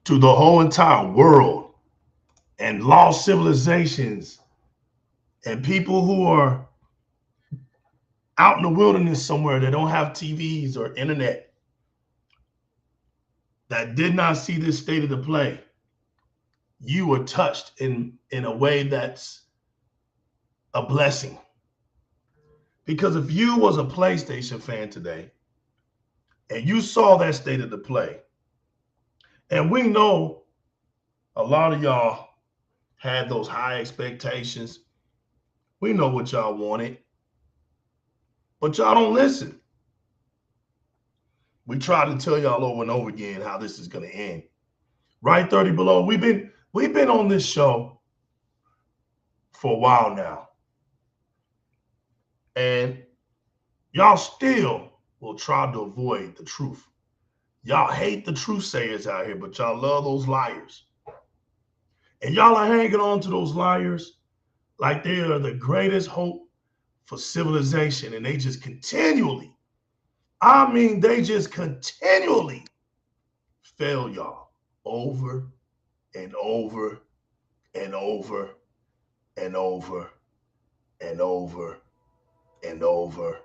to the whole entire world and lost civilizations and people who are out in the wilderness somewhere that don't have TVs or internet that did not see this state of the play, you were touched in a way that's a blessing. Because if you was a PlayStation fan today and you saw that state of the play, and we know a lot of y'all had those high expectations. We know what y'all wanted, but y'all don't listen. We try to tell y'all over and over again how this is going to end. Right, 30 below. We've been on this show for a while now, and y'all still will try to avoid the truth. Y'all hate the truth sayers out here, but y'all love those liars. And y'all are hanging on to those liars like they are the greatest hope for civilization. And they just continually, they just continually fail y'all over and over and over and over and over and over.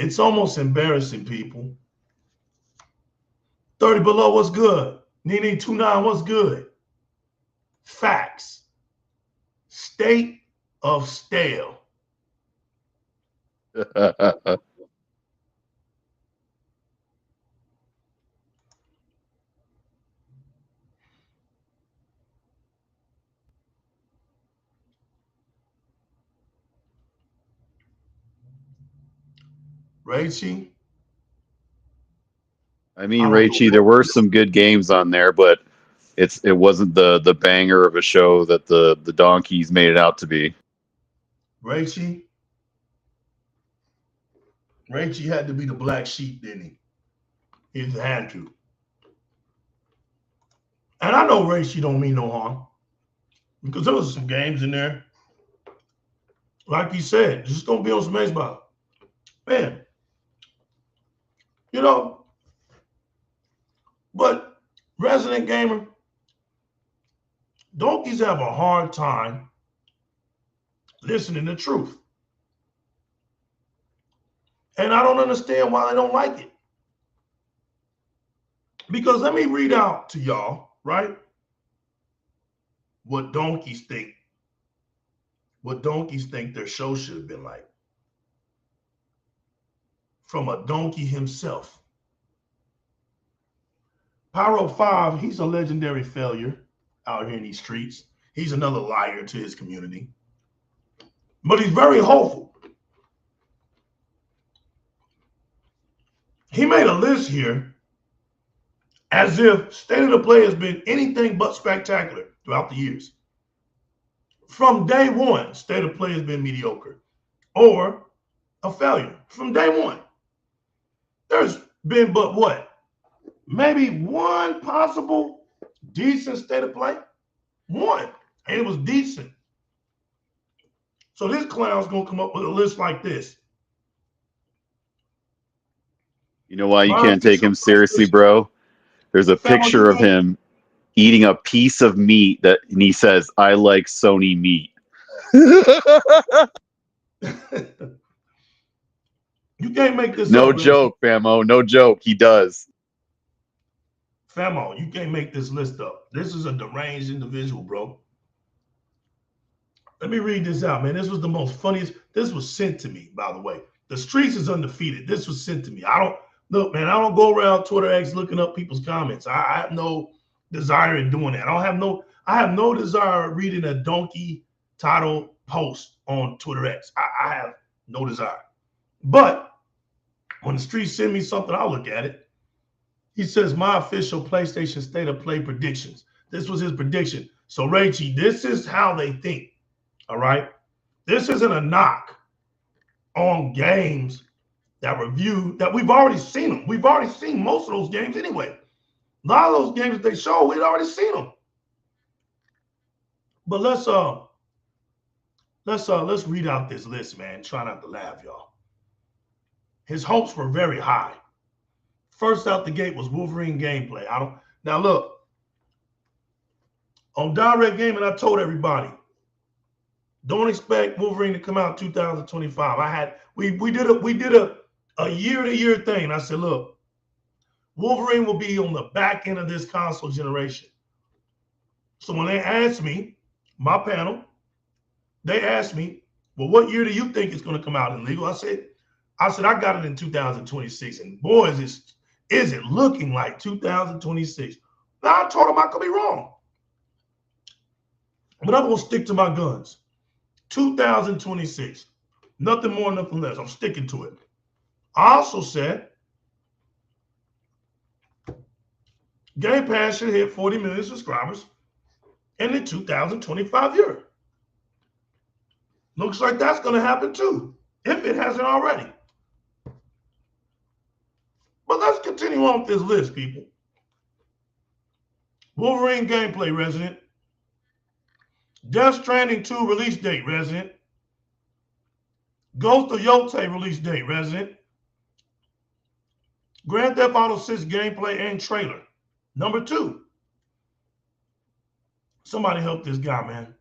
It's almost embarrassing, people. 30 below, what's good? Nene29, what's good? Facts. State of stale. Rachie? I mean, Raichi, there were some good games on there, but it wasn't the banger of a show that the donkeys made it out to be. Rachie? Rachie had to be the black sheep, didn't he? He just had to. And I know Rachie don't mean no harm because there was some games in there. Like you said, just don't be on some Xbox. Man, you know, but resident gamer, donkeys have a hard time listening to truth. And I don't understand why they don't like it. Because let me read out to y'all, right? What donkeys think their show should have been like. From a donkey himself. Pyro 5, he's a legendary failure out here in these streets. He's another liar to his community. But he's very hopeful. He made a list here as if State of the Play has been anything but spectacular throughout the years. From day one, State of Play has been mediocre or a failure from day one. There's been but what? Maybe one possible decent State of Play? One. And it was decent. So this clown's going to come up with a list like this. You know why you can't take him seriously, bro? There's a picture of him eating a piece of meat and he says, "I like Sony meat." You can't make this no up. No joke, Famo. No joke. He does. Famo, you can't make this list up. This is a deranged individual, bro. Let me read this out, man. This was the most funniest. This was sent to me, by the way. The streets is undefeated. This was sent to me. I don't go around Twitter X looking up people's comments. I have no desire in doing that. I have no desire reading a donkey title post on Twitter X. I have no desire. But when the streets send me something, I'll look at it. He says, my official PlayStation State of Play predictions. This was his prediction. So, Rachie, this is how they think. All right? This isn't a knock on games that review that we've already seen them. We've already seen most of those games anyway. A lot of those games that they show, we'd already seen them. But let's read out this list, man. Try not to laugh, y'all. His hopes were very high. First out the gate was Wolverine gameplay. Now look, on Di-RREC Gaming, I told everybody, don't expect Wolverine to come out 2025. We did a year-to-year thing. I said, look, Wolverine will be on the back end of this console generation. So when they asked me, my panel, they asked me, well, what year do you think it's going to come out in legal? I said, I got it in 2026. And boy, is it looking like 2026. Now, I told them I could be wrong. But I'm going to stick to my guns. 2026. Nothing more, nothing less. I'm sticking to it. I also said Game Pass should hit 40 million subscribers in the 2025 year. Looks like that's going to happen too, if it hasn't already. But let's continue on with this list, people. Wolverine gameplay, Resident. Death Stranding 2 release date, Resident. Ghost of Yotei release date, Resident. Grand Theft Auto 6 gameplay and trailer. Number 2. Somebody help this guy, man.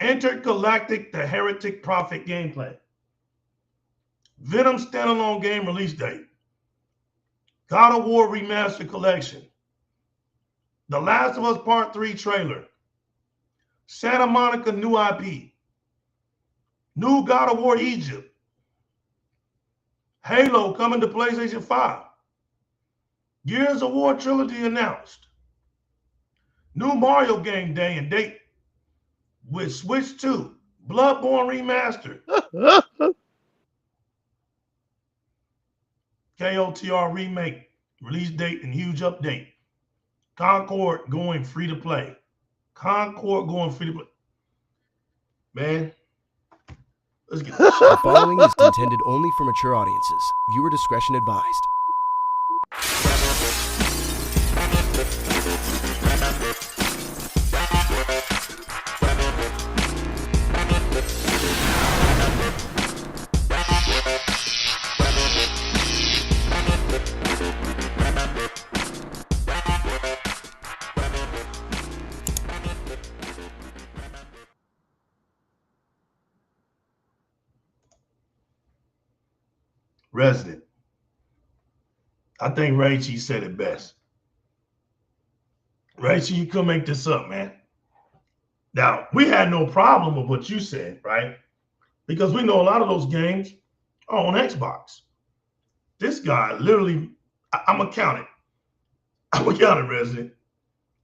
Intergalactic The Heretic Prophet gameplay. Venom standalone game release date. God of War Remastered Collection. The Last of Us Part 3 trailer. Santa Monica new IP. New God of War Egypt. Halo coming to PlayStation 5. Gears of War trilogy announced. New Mario game day and date with Switch 2. Bloodborne Remastered. KOTR remake. Release date and huge update. Concord going free to play. Concord going free to play. Man, let's get this shit. The following is intended only for mature audiences. Viewer discretion advised. Resident. I think Rachie said it best. Rachie, you couldn't make this up, man. Now, we had no problem with what you said, right? Because we know a lot of those games are on Xbox. This guy literally, I'm going to count it. I'm going to count it, Resident.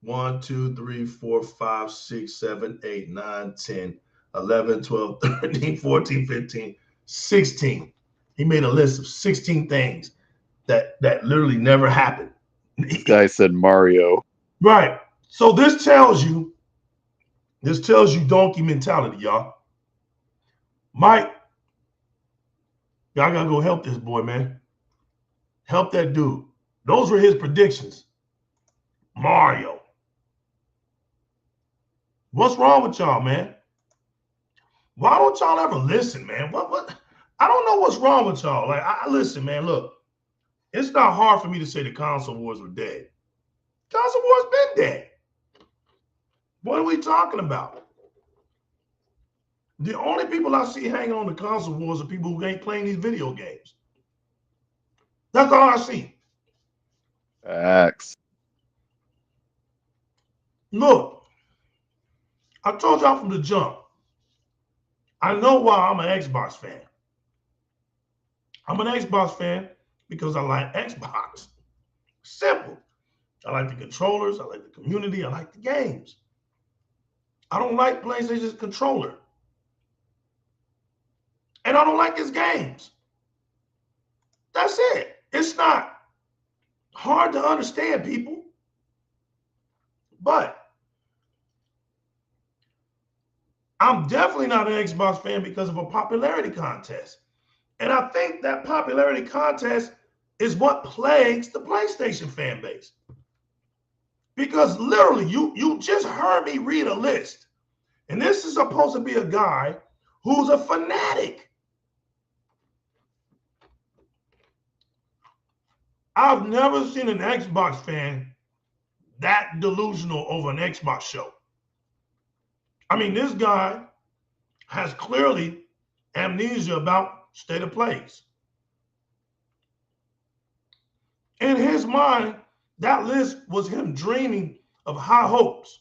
1, 2, 3, 4, 5, 6, 7, 8, 9, 10, 11, 12, 13, 14, 15, 16. He made a list of 16 things that literally never happened. This guy said Mario. Right. So this tells you donkey mentality, y'all. Mike, y'all gotta go help this boy, man. Help that dude. Those were his predictions. Mario. What's wrong with y'all, man? Why don't y'all ever listen, man? What? I don't know what's wrong with y'all. Like, I listen, man, look. It's not hard for me to say the console wars were dead. Console wars been dead. What are we talking about? The only people I see hanging on the console wars are people who ain't playing these video games. That's all I see. Facts. Look, I told y'all from the jump, I know why I'm an Xbox fan. I'm an Xbox fan because I like Xbox. Simple. I like the controllers. I like the community. I like the games. I don't like PlayStation's controller. And I don't like its games. That's it. It's not hard to understand, people. But I'm definitely not an Xbox fan because of a popularity contest. And I think that popularity contest is what plagues the PlayStation fan base. Because literally, you just heard me read a list. And this is supposed to be a guy who's a fanatic. I've never seen an Xbox fan that delusional over an Xbox show. I mean, this guy has clearly amnesia about state of plays. In his mind, that list was him dreaming of high hopes.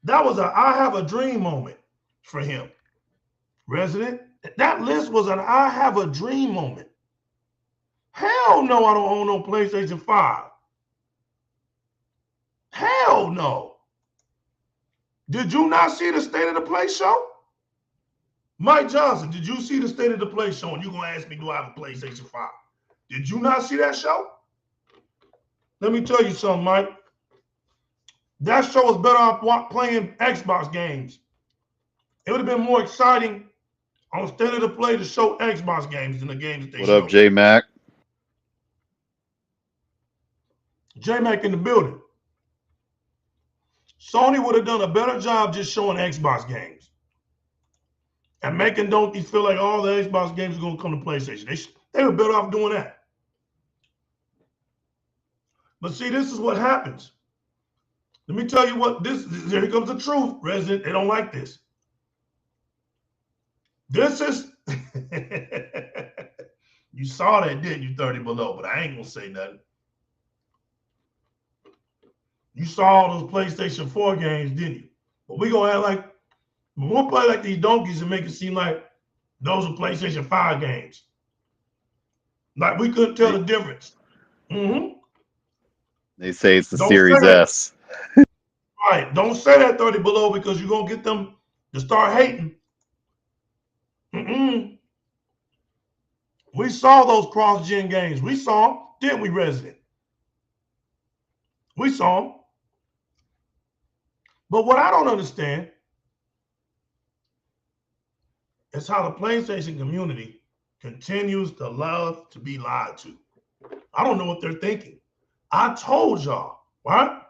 That was a I have a dream moment for him. Resident, that list was an I have a dream moment. Hell no, I don't own no PlayStation 5. Hell no. Did you not see the State of the Play show? Mike Johnson, did you see the State of the Play show? And you're going to ask me, do I have a PlayStation 5? Did you not see that show? Let me tell you something, Mike. That show was better off playing Xbox games. It would have been more exciting on State of the Play to show Xbox games than the games that they showed. What up, J-Mac? J-Mac in the building. Sony would have done a better job just showing Xbox games and making donkeys feel like all the Xbox games are going to come to PlayStation. They were better off doing that. But see, this is what happens. Let me tell you what here comes the truth, Resident. They don't like this. This is, you saw that, didn't you, 30 Below, but I ain't going to say nothing. You saw all those PlayStation 4 games, didn't you? But we're going to act like, we'll play like these donkeys and make it seem like those are PlayStation 5 games. Like we couldn't tell the difference. Mm-hmm. They say it's the Series S. Right. Don't say that, 30 Below, because you're going to get them to start hating. We saw those cross-gen games. We saw them, didn't we, Resident? We saw them. But what I don't understand is how the PlayStation community continues to love to be lied to. I don't know what they're thinking. I told y'all, right,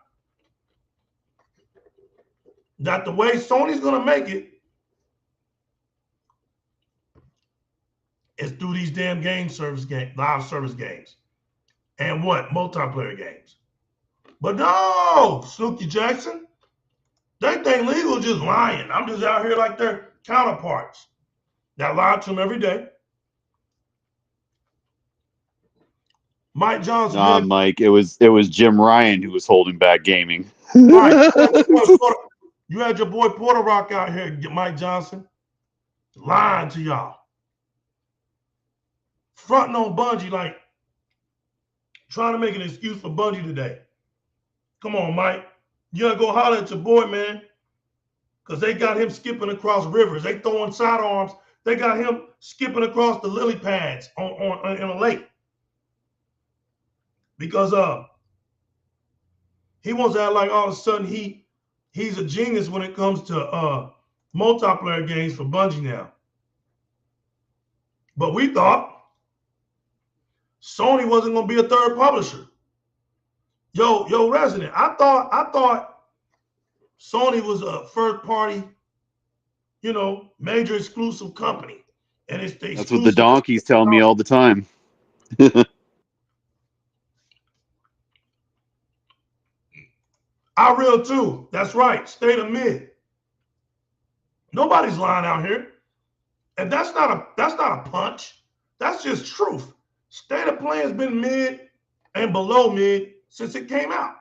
that the way Sony's going to make it is through these damn live service games. And what? Multiplayer games. But no, Snooki Jackson, they think legal is just lying. I'm just out here like their counterparts that lie to them every day. Mike Johnson. Nah, Mike, it was Jim Ryan who was holding back gaming. Right. You had your boy Porter Rock out here, Mike Johnson, lying to y'all. Fronting on Bungie, like trying to make an excuse for Bungie today. Come on, Mike. You gotta go holler at your boy, man. Because they got him skipping across rivers. They throwing sidearms. They got him skipping across the lily pads in a lake. Because he wants to act like all of a sudden he's a genius when it comes to multiplayer games for Bungie now. But we thought Sony wasn't going to be a third publisher. Yo, Resident, I thought Sony was a first party, major exclusive company. And it's the That's what the donkeys tell me all the time. I real too. That's right. State of mid. Nobody's lying out here. And that's not a punch. That's just truth. State of Play has been mid and below mid since it came out.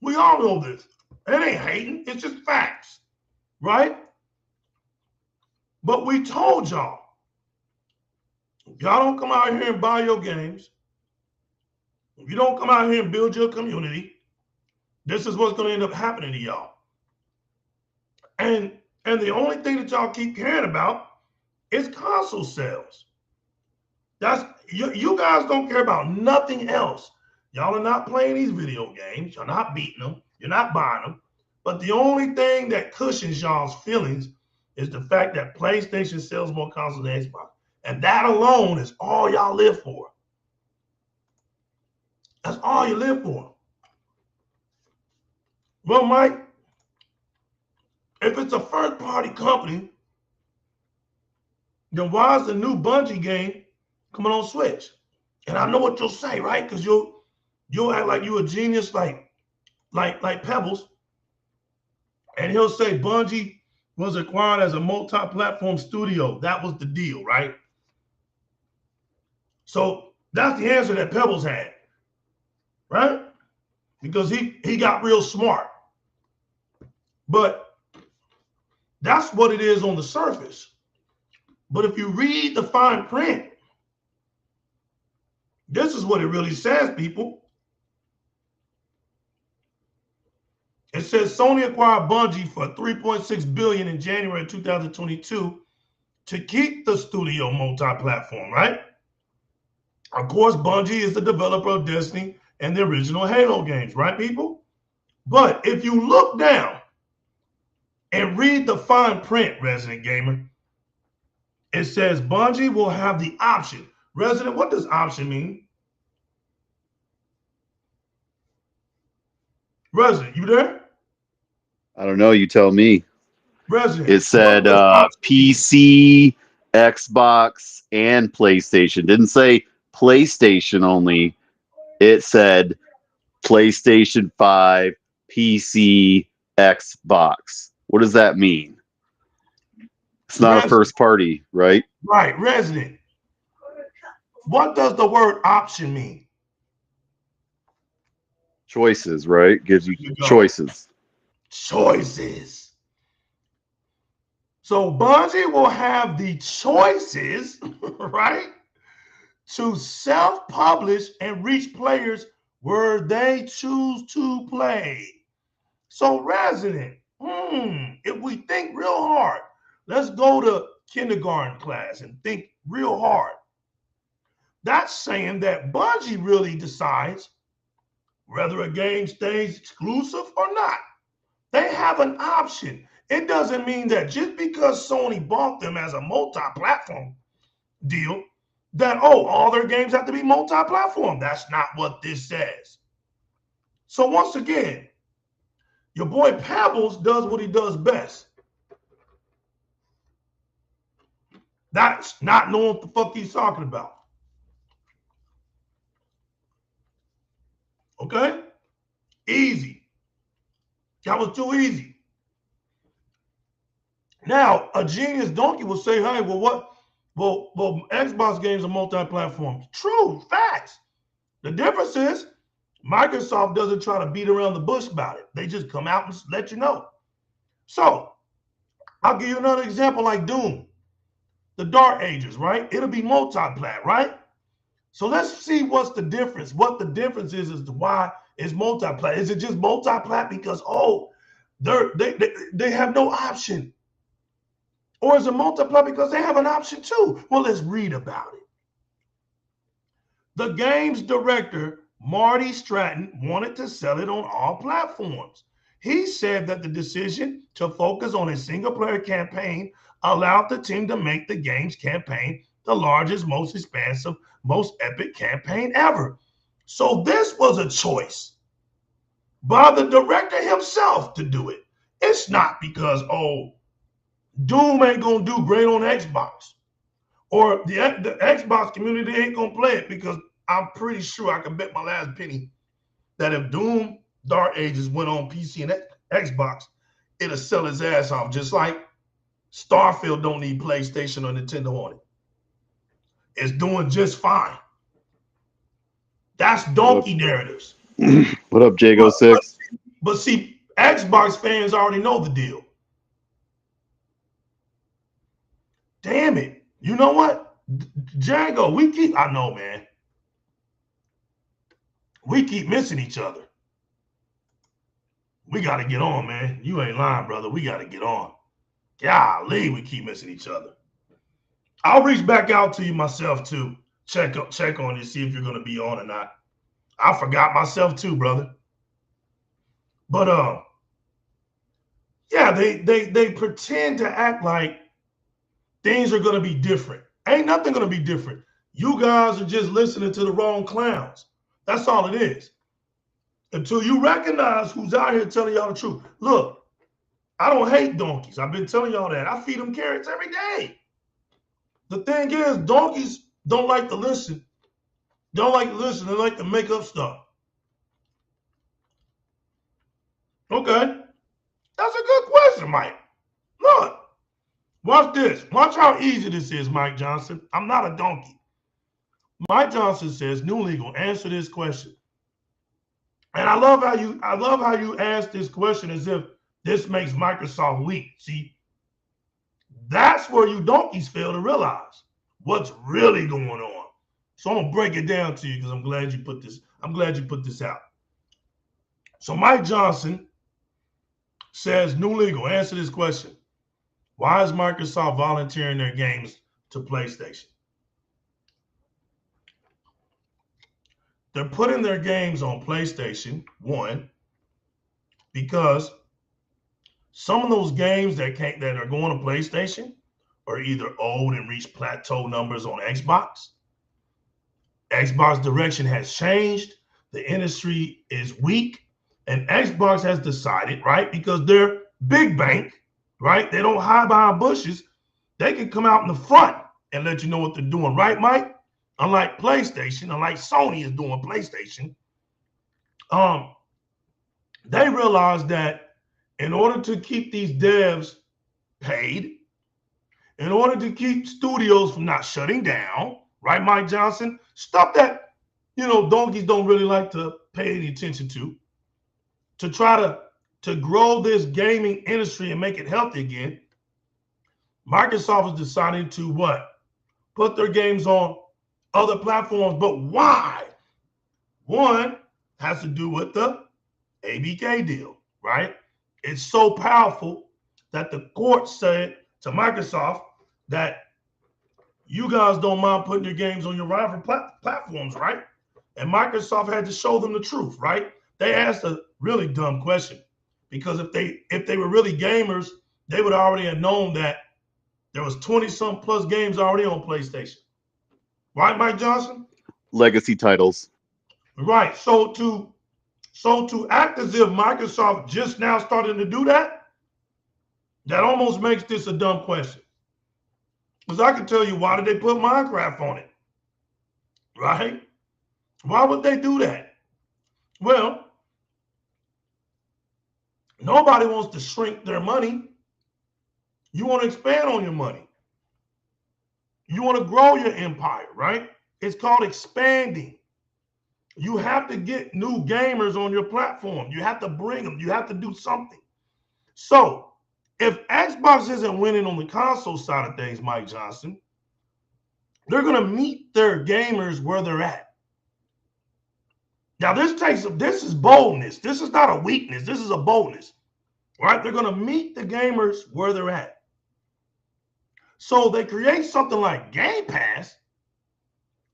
We all know this. It ain't hating. It's just facts. Right? But we told y'all, if y'all don't come out here and buy your games, if you don't come out here and build your community, this is what's going to end up happening to y'all. And the only thing that y'all keep hearing about is console sales. That's you guys don't care about nothing else. Y'all are not playing these video games. You're not beating them. You're not buying them. But the only thing that cushions y'all's feelings is the fact that PlayStation sells more consoles than Xbox. And that alone is all y'all live for. That's all you live for. Well, Mike, if it's a first-party company, then why is the new Bungie game coming on Switch? And I know what you'll say, right? Because you'll act like you're a genius like Pebbles. And he'll say Bungie was acquired as a multi-platform studio. That was the deal, right? So that's the answer that Pebbles had, right? Because he got real smart. But that's what it is on the surface. But if you read the fine print, this is what it really says, people. It says Sony acquired Bungie for $3.6 billion in January 2022 to keep the studio multi-platform, right? Of course, Bungie is the developer of Destiny and the original Halo games, right, people? But if you look down and read the fine print, Resident Gamer, it says Bungie will have the option. Resident, what does option mean? Resident, you there? I don't know. You tell me. Resident. It said PC, Xbox, and PlayStation. Didn't say PlayStation only. It said PlayStation 5, PC, Xbox. What does that mean? It's not a first party, right? Right, Resident. What does the word option mean? Choices, right? Gives you choices. Choices. So Bungie will have the choices, right, to self-publish and reach players where they choose to play. So Resident, if we think real hard, let's go to kindergarten class and think real hard. That's saying that Bungie really decides whether a game stays exclusive or not. They have an option. It doesn't mean that just because Sony bought them as a multi-platform deal, that, all their games have to be multi-platform. That's not what this says. So once again, your boy Pebbles does what he does best. That's not knowing what the fuck he's talking about. Okay? Easy. That was too easy. Now, a genius donkey will say, hey, well, what? Well, Xbox games are multi-platform. True, facts. The difference is Microsoft doesn't try to beat around the bush about it. They just come out and let you know. So, I'll give you another example like Doom. The Dark Ages, right? It'll be multi-plat, right? So let's see what's the difference. What the difference is to why it's multi-plat. Is it just multi-plat because, they have no option? Or is it multi-plat because they have an option too? Well, let's read about it. The game's director, Marty Stratton, wanted to sell it on all platforms. He said that the decision to focus on a single-player campaign allowed the team to make the game's campaign the largest, most expansive, most epic campaign ever. So this was a choice by the director himself to do it. It's not because, Doom ain't gonna do great on Xbox, or the Xbox community ain't gonna play it, because I'm pretty sure I can bet my last penny that if Doom Dark Ages went on PC and Xbox, it'll sell his ass off, just like Starfield don't need PlayStation or Nintendo on it. It's doing just fine. That's donkey narratives. What up, Jago6? But see, Xbox fans already know the deal. Damn it. You know what? Django, I know, man. We keep missing each other. We got to get on, man. You ain't lying, brother. We got to get on. Golly, we keep missing each other. I'll reach back out to you myself, too. Check on you, see if you're going to be on or not. I forgot myself, too, brother. But, Yeah, they pretend to act like things are gonna be different. Ain't nothing gonna be different. You guys are just listening to the wrong clowns. That's all it is. Until you recognize who's out here telling y'all the truth. Look, I don't hate donkeys. I've been telling y'all that. I feed them carrots every day. The thing is, donkeys don't like to listen. Don't like to listen. They like to make up stuff. Okay. That's a good question, Mike. Look, watch this. Watch how easy this is, Mike Johnson. I'm not a donkey. Mike Johnson says, New Legal, answer this question. And I love how you ask this question as if this makes Microsoft weak. See, that's where you donkeys fail to realize what's really going on. So I'm gonna break it down to you because I'm glad you put this out. So Mike Johnson says, New Legal, answer this question. Why is Microsoft volunteering their games to PlayStation? They're putting their games on PlayStation, one, because some of those games that are going to PlayStation are either old and reached plateau numbers on Xbox. Xbox direction has changed. The industry is weak. And Xbox has decided, right, because they're big bank, right? They don't hide behind bushes. They can come out in the front and let you know what they're doing, right, Mike? Unlike PlayStation, unlike Sony is doing PlayStation, they realized that in order to keep these devs paid, in order to keep studios from not shutting down, right, Mike Johnson? Stuff that, donkeys don't really like to pay any attention to try to grow this gaming industry and make it healthy again. Microsoft is deciding to what? Put their games on other platforms. But why? One has to do with the ABK deal, right? It's so powerful that the court said to Microsoft that you guys don't mind putting your games on your rival platforms, right? And Microsoft had to show them the truth, right? They asked a really dumb question because if they were really gamers, they would already have known that there was 20-some plus games already on PlayStation. Right, Mike Johnson? Legacy titles. Right. So to act as if Microsoft just now starting to do that, that almost makes this a dumb question. Because I can tell you, why did they put Minecraft on it? Right? Why would they do that? Well, nobody wants to shrink their money. You want to expand on your money. You want to grow your empire, right? It's called expanding. You have to get new gamers on your platform. You have to bring them. You have to do something. So if Xbox isn't winning on the console side of things, Mike Johnson, they're going to meet their gamers where they're at. Now, this is boldness. This is not a weakness. This is a boldness, right? They're going to meet the gamers where they're at. So they create something like Game Pass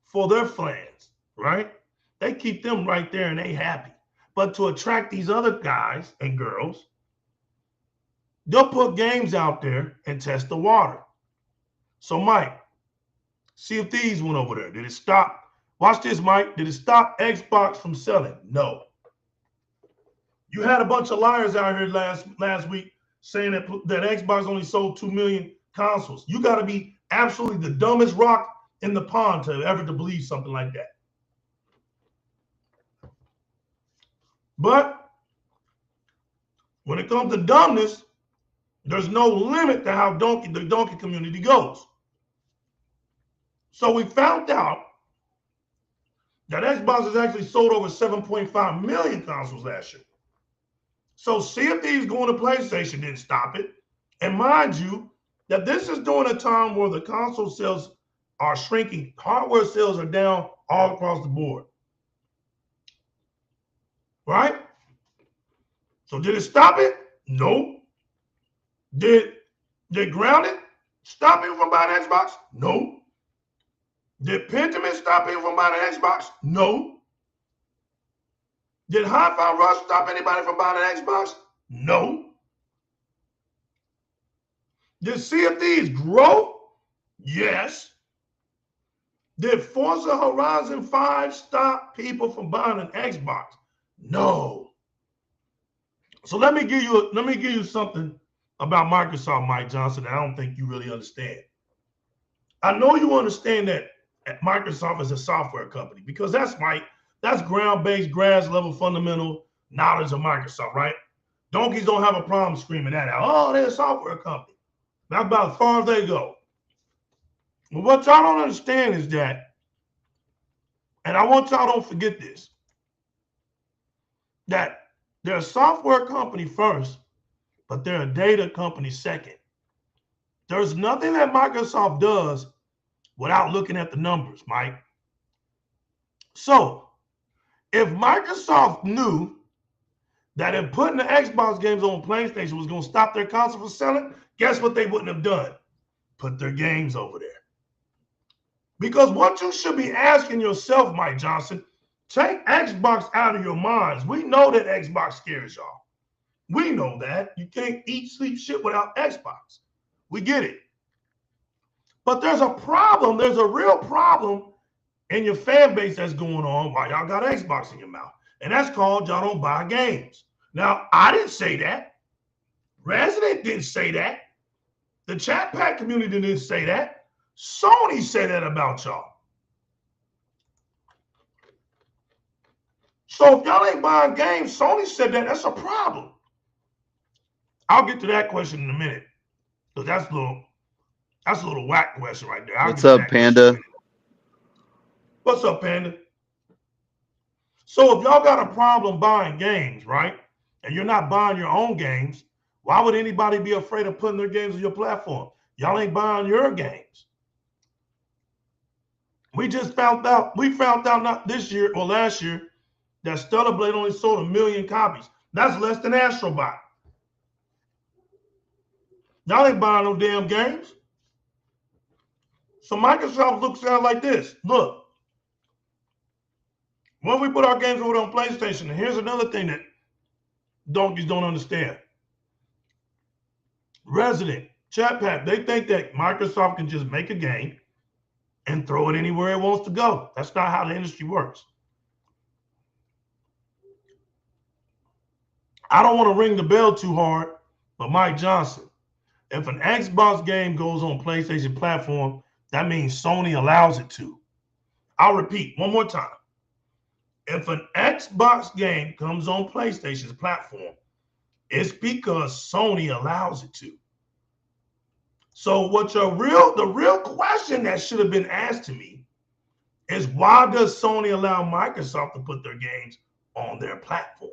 for their fans, right? They keep them right there and they happy. But to attract these other guys and girls, they'll put games out there and test the water. So, Mike, see if these went over there. Did it stop? Watch this, Mike. Did it stop Xbox from selling? No. You had a bunch of liars out here last week saying that Xbox only sold 2 million consoles. You got to be absolutely the dumbest rock in the pond to ever to believe something like that. But when it comes to dumbness, there's no limit to how the donkey community goes. So we found out that Xbox has actually sold over 7.5 million consoles last year. So see if these going to PlayStation didn't stop it. And mind you, that this is during a time where the console sales are shrinking. Hardware sales are down all across the board. Right? So did it stop it? No. Did Grounded stop people from buying Xbox? No. Did Pentiment stop people from buying an Xbox? No. Did Hi-Fi Rush stop anybody from buying an Xbox? No. Did Sea of Thieves grow? Yes. Did Forza Horizon 5 stop people from buying an Xbox? No. So let me give you something about Microsoft, Mike Johnson, that I don't think you really understand. I know you understand that Microsoft is a software company because that's ground-based, grass level fundamental knowledge of Microsoft, right? Donkeys don't have a problem screaming that out. Oh, they're a software company. That's about as far as they go. But what y'all don't understand is that, and I want y'all don't forget this, that they're a software company first, but they're a data company second. There's nothing that Microsoft does without looking at the numbers, Mike. So if Microsoft knew that if putting the Xbox games on PlayStation was going to stop their console from selling, guess what they wouldn't have done? Put their games over there. Because what you should be asking yourself, Mike Johnson, take Xbox out of your minds. We know that Xbox scares y'all. We know that. You can't eat, sleep, shit without Xbox. We get it. But there's a problem. There's a real problem in your fan base that's going on while y'all got Xbox in your mouth. And that's called y'all don't buy games. Now, I didn't say that. Resident didn't say that. The chat pack community didn't say that. Sony said that about y'all. So if y'all ain't buying games, Sony said that. That's a problem. I'll get to that question in a minute. Because that's a little whack question right there. What's up, Panda? What's up, Panda? So if y'all got a problem buying games, right, and you're not buying your own games, why would anybody be afraid of putting their games on your platform? Y'all ain't buying your games. We found out not this year or last year that Stellar Blade only sold 1 million copies. That's less than Astrobot. Y'all ain't buying no damn games. So Microsoft looks at it like this. Look, when we put our games over on PlayStation, and here's another thing that donkeys don't understand. Resident, Chat Pack, they think that Microsoft can just make a game and throw it anywhere it wants to go. That's not how the industry works. I don't want to ring the bell too hard, but Mike Johnson, if an Xbox game goes on PlayStation platform, that means Sony allows it to. I'll repeat one more time. If an Xbox game comes on PlayStation's platform, it's because Sony allows it to. So the real question that should have been asked to me is, why does Sony allow Microsoft to put their games on their platform?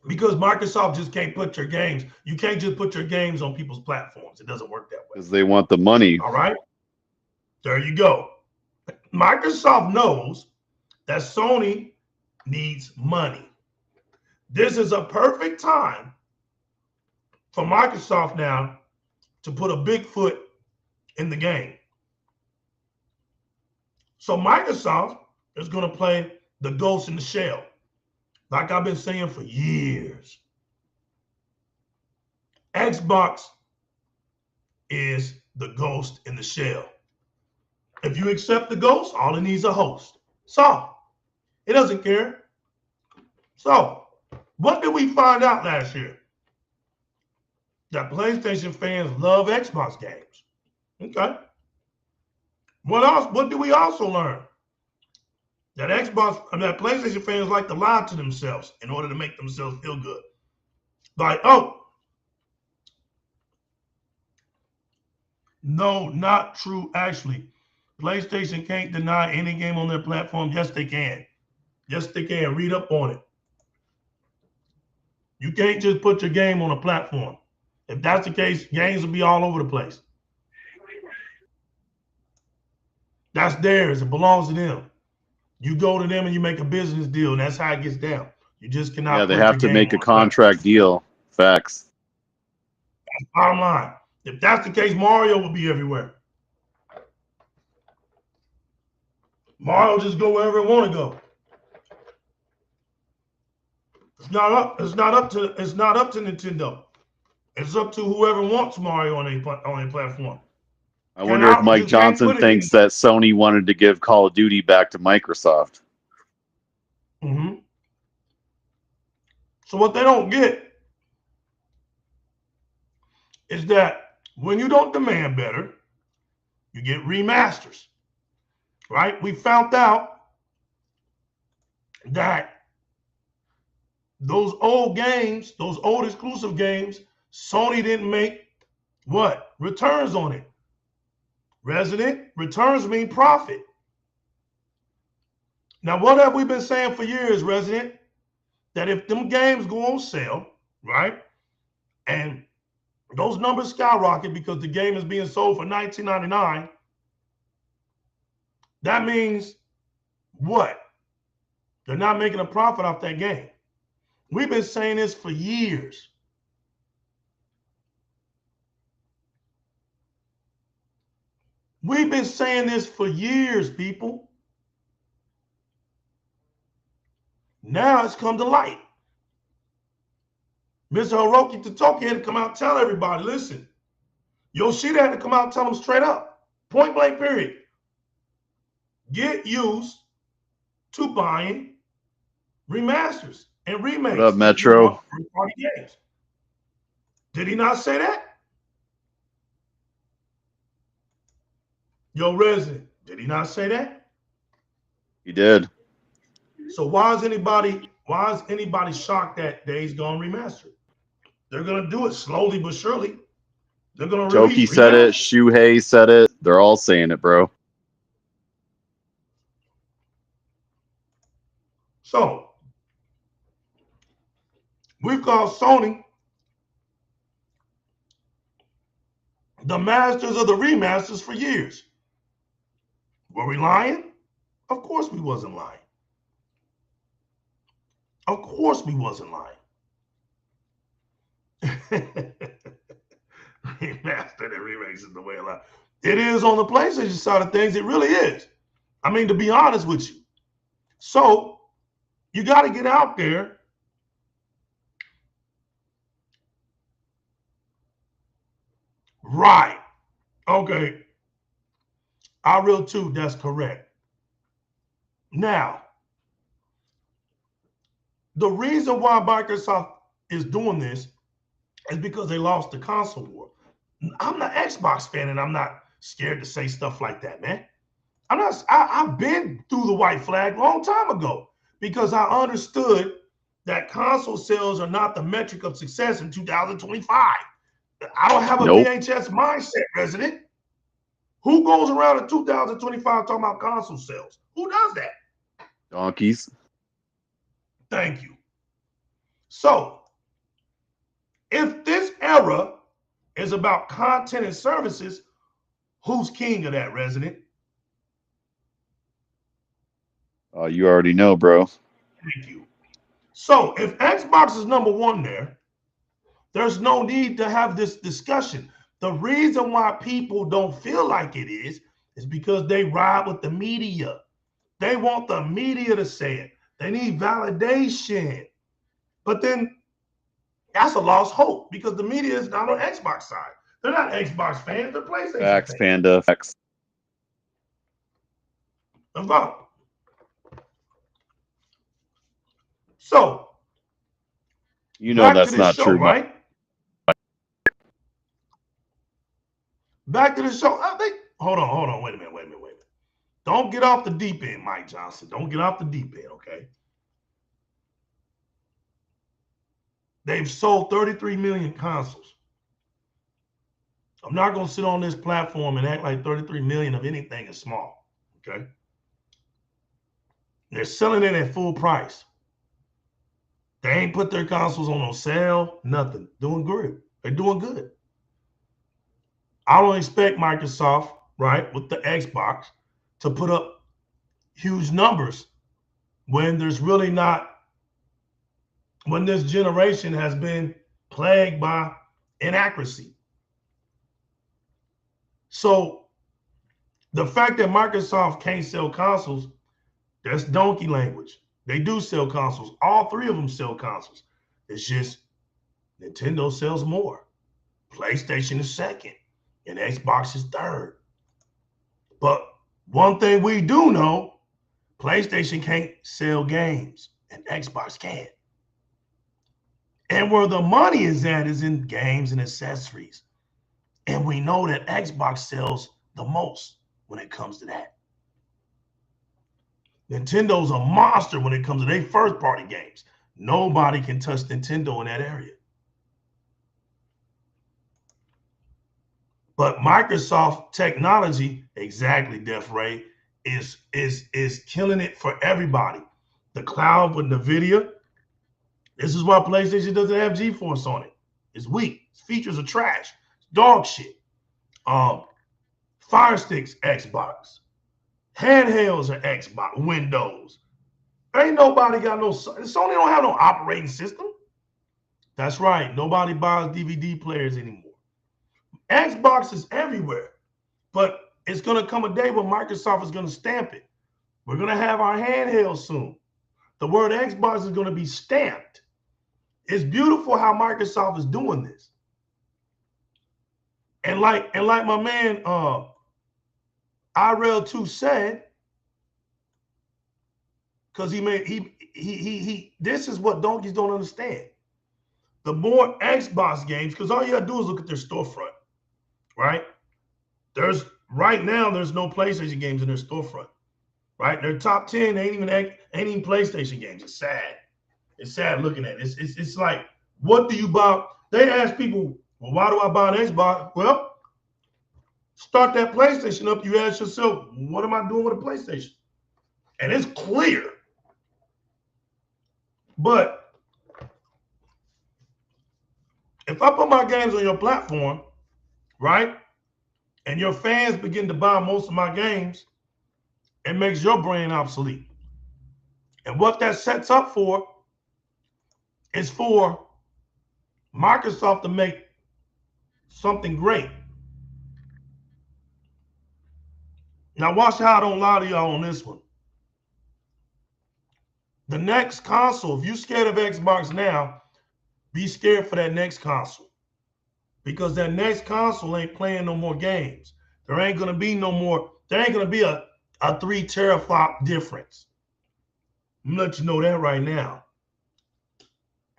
Because Microsoft just can't put your games. You can't just put your games on people's platforms. It doesn't work that way. Because they want the money. All right. There you go. Microsoft knows that Sony needs money. This is a perfect time for Microsoft now to put a big foot in the game. So Microsoft is going to play the ghost in the shell, like I've been saying for years. Xbox is the ghost in the shell. If you accept the ghost, all it needs is a host. So it doesn't care. So what did we find out last year? That PlayStation fans love Xbox games. Okay. What else? What did we also learn? That PlayStation fans like to lie to themselves in order to make themselves feel good. Like, oh, no, not true. Actually, PlayStation can't deny any game on their platform. Yes, they can. Yes, they can. Read up on it. You can't just put your game on a platform. If that's the case, games will be all over the place. That's theirs. It belongs to them. You go to them and you make a business deal, and that's how it gets down. You just cannot. Yeah, they have to make a contract deal. Facts. That's bottom line. If that's the case, Mario will be everywhere. Mario just go wherever it want to go. It's not up to Nintendo. It's up to whoever wants Mario on a platform. I wonder if Mike Johnson thinks that Sony wanted to give Call of Duty back to Microsoft. Mm-hmm. So what they don't get is that when you don't demand better, you get remasters, right? We found out that those old games, those old exclusive games, Sony didn't make what? Returns on it. Resident, returns mean profit. Now, what have we been saying for years, Resident? That if them games go on sale, right, and those numbers skyrocket because the game is being sold for $19.99, that means what? They're not making a profit off that game. We've been saying this for years. We've been saying this for years, people. Now it's come to light. Mr. Hiroki Totoki had to come out and tell everybody, listen, Yoshida had to come out and tell them straight up, point blank period. Get used to buying remasters and remakes. What up, Metro? Party games. Did he not say that? Yo, Resident, did he not say that? He did. So why is anybody shocked that Days Gone remastered? They're gonna do it slowly but surely. They're gonna Toki said it, Shuhei said it, they're all saying it, bro. So we've called Sony the masters of the remasters for years. Were we lying? Of course we wasn't lying. Of course we wasn't lying. Remastered and remakes is the way of life. It is on the PlayStation side of things. It really is. I mean, to be honest with you. So you got to get out there. Right. Okay. I real too. That's correct. Now, the reason why Microsoft is doing this is because they lost the console war. I'm an Xbox fan, and I'm not scared to say stuff like that, man. I've been through the white flag a long time ago because I understood that console sales are not the metric of success in 2025. I don't have a VHS mindset, Resident. Who goes around in 2025 talking about console sales? Who does that? Donkeys. Thank you. So, if this era is about content and services, who's king of that, Resident? You already know, bro. Thank you. So, if Xbox is number one there, there's no need to have this discussion. The reason why people don't feel like it is because they ride with the media. They want the media to say it. They need validation. But then that's a lost hope because the media is not on Xbox side. They're not Xbox fans. They're PlayStation Facts, fans. Panda. Facts. So, you know that's not show, true, right? Back to the show. Hold on. Wait a minute. Don't get off the deep end, Mike Johnson. Don't get off the deep end, okay? They've sold 33 million consoles. I'm not going to sit on this platform and act like 33 million of anything is small, okay? They're selling it at full price. They ain't put their consoles on sale, nothing. Doing good. They're doing good. I don't expect Microsoft, right, with the Xbox, to put up huge numbers when there's really not, when this generation has been plagued by inaccuracy. So the fact that Microsoft can't sell consoles, that's donkey language. They do sell consoles. All three of them sell consoles. It's just Nintendo sells more. PlayStation is second, and Xbox is third. But one thing we do know, PlayStation can't sell games, and Xbox can. And where the money is at is in games and accessories. And we know that Xbox sells the most when it comes to that. Nintendo's a monster when it comes to their first-party games. Nobody can touch Nintendo in that area. But Microsoft technology, exactly, Def Ray, is killing it for everybody. The cloud with NVIDIA. This is why PlayStation doesn't have GeForce on it. It's weak. Its features are trash. It's dog shit. Fire Sticks, Xbox. Handhelds are Xbox, Windows. Ain't nobody got no, Sony don't have no operating system. That's right. Nobody buys DVD players anymore. Xbox is everywhere. But it's going to come a day when Microsoft is going to stamp it. We're going to have our handheld soon. The word Xbox is going to be stamped. It's beautiful how Microsoft is doing this. And like my man IRL2 said, because this is what donkeys don't understand. The more Xbox games, because all you gotta do is look at their storefront, right? Right now there's no PlayStation games in their storefront, right? Their top 10 ain't even PlayStation games. It's sad. It's sad looking at it. It's like, what do you buy? They ask people, well, why do I buy an Xbox? Well, start that PlayStation up. You ask yourself, what am I doing with a PlayStation? And it's clear. But if I put my games on your platform, right, and your fans begin to buy most of my games, it makes your brand obsolete. And what that sets up for is for Microsoft to make something great. Now watch how I don't lie to y'all on this one. The next console, if you're scared of Xbox now, be scared for that next console. Because that next console ain't playing no more games. There ain't going to be no more, there ain't going to be a 3 teraflop difference. I'm going to let you know that right now.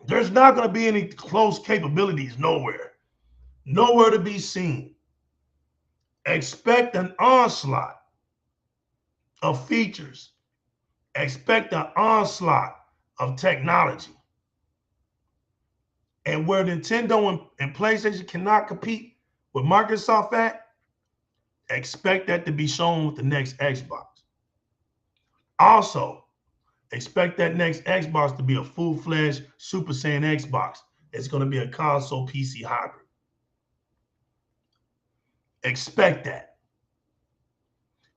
There's not going to be any close capabilities nowhere. Nowhere to be seen. Expect an onslaught of features. Expect an onslaught of technology. And where Nintendo and PlayStation cannot compete with Microsoft at, expect that to be shown with the next Xbox. Also, expect that next Xbox to be a full-fledged Super Saiyan Xbox. It's going to be a console PC hybrid. Expect that.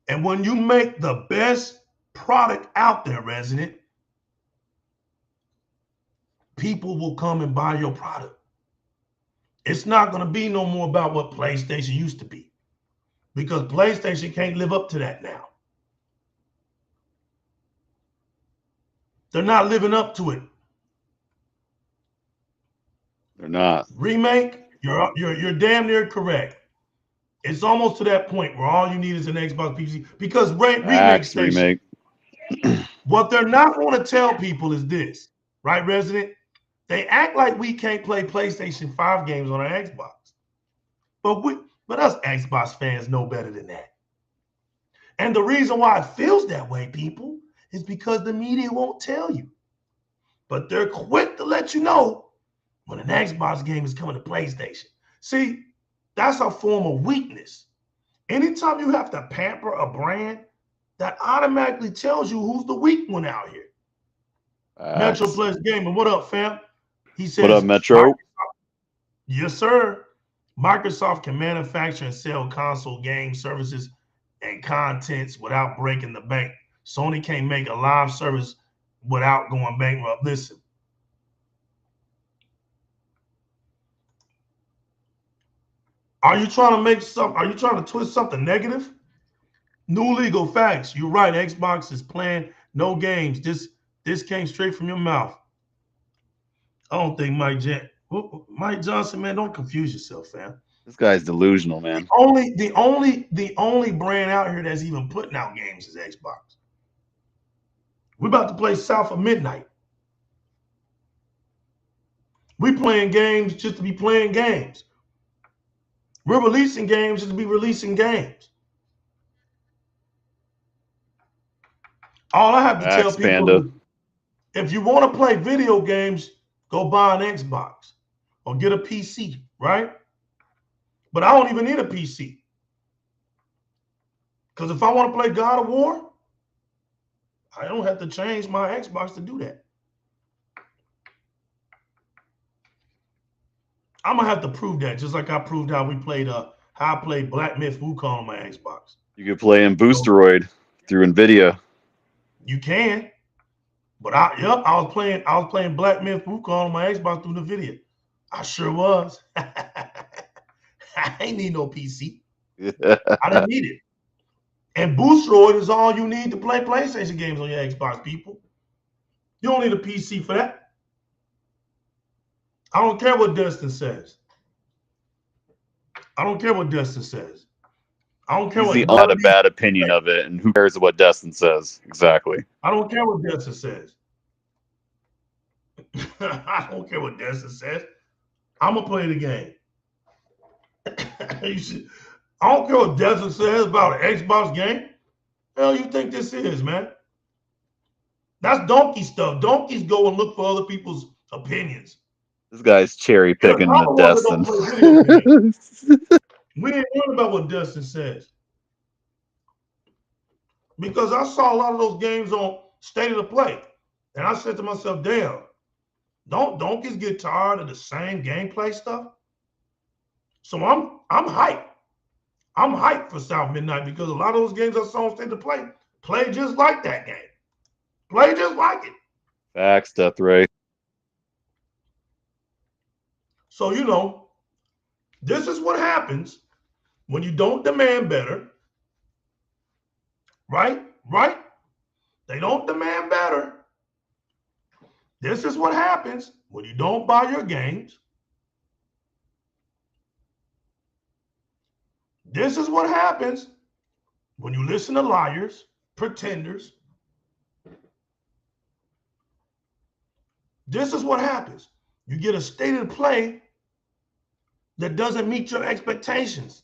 And when you make the best product out there, Resident, people will come and buy your product. It's not going to be no more about what PlayStation used to be, because PlayStation can't live up to that now. They're not living up to it. They're not. Remake, you're damn near correct. It's almost to that point where all you need is an Xbox PC, because remake. What they're not going to tell people is this, right, Resident? They act like we can't play PlayStation 5 games on our Xbox. But us Xbox fans know better than that. And the reason why it feels that way, people, is because the media won't tell you. But they're quick to let you know when an Xbox game is coming to PlayStation. See, that's a form of weakness. Anytime you have to pamper a brand, that automatically tells you who's the weak one out here. Metro Plus Gaming, what up, fam? He says, what up, Metro? Yes, sir. Microsoft can manufacture and sell console game services and contents without breaking the bank. Sony can't make a live service without going bankrupt. Listen. Are you trying to twist something negative? New legal facts. You're right. Xbox is playing no games. This came straight from your mouth. I don't think Mike Jan. Mike Johnson, man, don't confuse yourself, fam. This guy's delusional, man. The only brand out here that's even putting out games is Xbox. We're about to play South of Midnight. We playing games just to be playing games. We're releasing games just to be releasing games. All I have to tell people is, if you want to play video games, go buy an Xbox or get a PC, right? But I don't even need a PC. Because if I want to play God of War, I don't have to change my Xbox to do that. I'm gonna have to prove that, just like I proved how I played Black Myth Wukong on my Xbox. You could play in Boosteroid through NVIDIA. You can, but I was playing Black Myth Wukong on my Xbox through NVIDIA. I sure was. I ain't need no PC. I didn't need it. And Boosteroid is all you need to play PlayStation games on your Xbox, people. You don't need a PC for that. I don't care what Dustin says. I don't care what Dustin says. I don't care He's not a bad opinion of it, and who cares what Dustin says? Exactly. I don't care what Dustin says. I don't care what Dustin says. I'm gonna play the game. I don't care what Dustin says about an Xbox game. Hell, you think this is, man? That's donkey stuff. Donkeys go and look for other people's opinions. This guy's cherry picking the Dustin. We ain't worried about what Dustin says. Because I saw a lot of those games on State of the Play. And I said to myself, damn, don't donkeys get tired of the same gameplay stuff? So I'm hyped. I'm hyped for South Midnight because a lot of those games I saw on State of the play just like that game. Play just like it. Facts, Death-Ray. So, you know, this is what happens when you don't demand better. Right? Right? They don't demand better. This is what happens when you don't buy your games. This is what happens when you listen to liars, pretenders. This is what happens. You get a state of play that doesn't meet your expectations.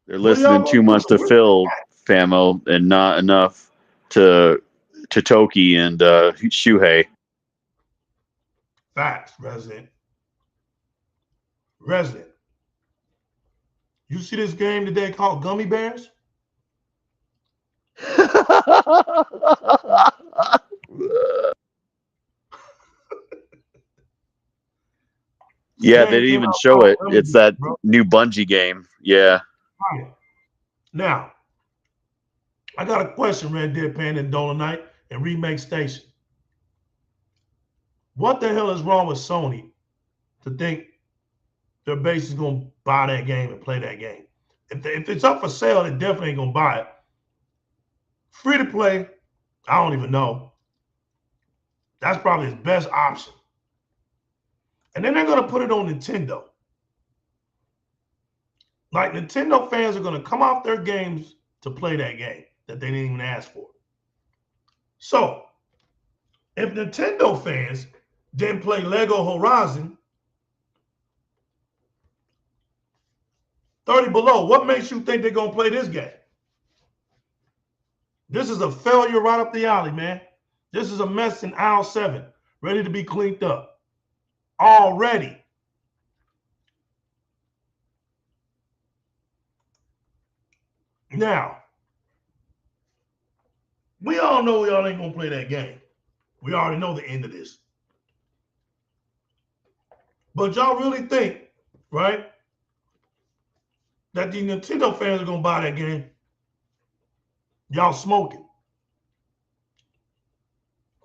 They're listening too much to Phil, Famo, and not enough to Toki and Shuhei. Facts, Resident. You see this game today called Gummy Bears? Yeah, they didn't even show it. It's that new Bungie game. Yeah. Right. Now, I got a question, Red Dead Panda and Dolomite and Remake Station. What the hell is wrong with Sony to think their base is going to buy that game and play that game? If it's up for sale, they definitely ain't going to buy it. Free to play, I don't even know. That's probably his best option. And then they're going to put it on Nintendo. Like, Nintendo fans are going to come off their games to play that game that they didn't even ask for. So, if Nintendo fans didn't play Lego Horizon 30 Below, what makes you think they're going to play this game? This is a failure right up the alley, man. This is a mess in aisle 7, ready to be cleaned up. Already. Now, we all know y'all ain't going to play that game. We already know the end of this. But y'all really think, right, that the Nintendo fans are going to buy that game? Y'all smoking.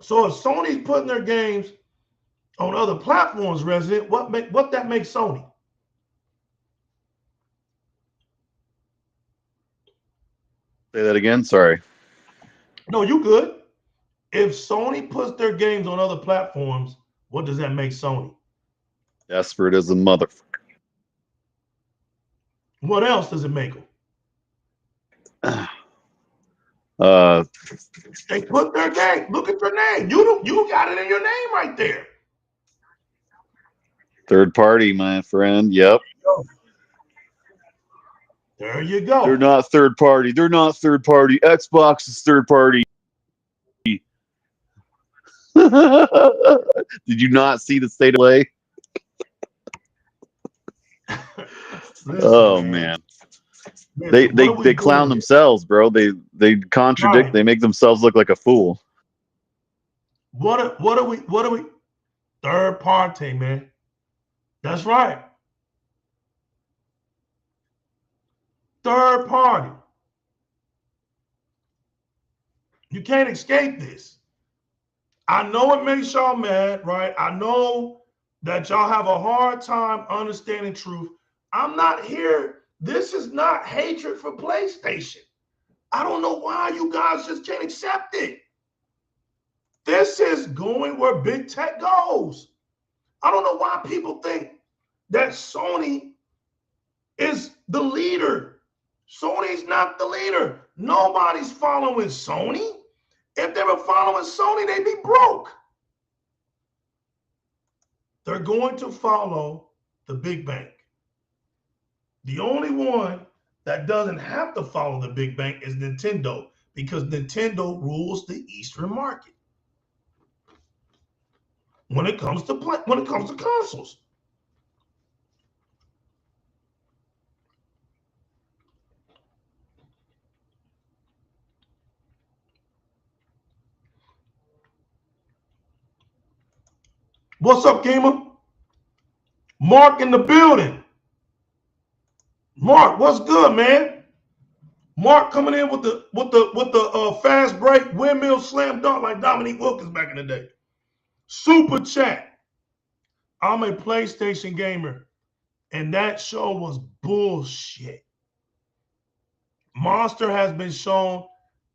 So if Sony's putting their games on other platforms, Resident, what that makes Sony? Say that again? Sorry. No, you good. If Sony puts their games on other platforms, what does that make Sony? Desperate as a motherfucker. What else does it make them? They put their game. Look at your name. You got it in your name right there. Third party, my friend. Yep. There you go. They're not third party. They're not third party. Xbox is third party. Did you not see the state of play? Oh man. They clown themselves, bro. They contradict. Right. They make themselves look like a fool. What are we? Third party, man. That's right. Third party. You can't escape this. I know it makes y'all mad, right? I know that y'all have a hard time understanding truth. I'm not here. This is not hatred for PlayStation. I don't know why you guys just can't accept it. This is going where big tech goes. I don't know why people think that Sony is the leader. Sony's not the leader. Nobody's following Sony. If they were following Sony, they'd be broke. They're going to follow the big bank. The only one that doesn't have to follow the big bank is Nintendo, because Nintendo rules the Eastern market when it comes to consoles. What's up, Gamer? Mark in the building. Mark, what's good, man? Mark coming in with the fast break windmill slam dunk like Dominique Wilkins back in the day. Super chat. I'm a PlayStation gamer, and that show was bullshit. Monster has been shown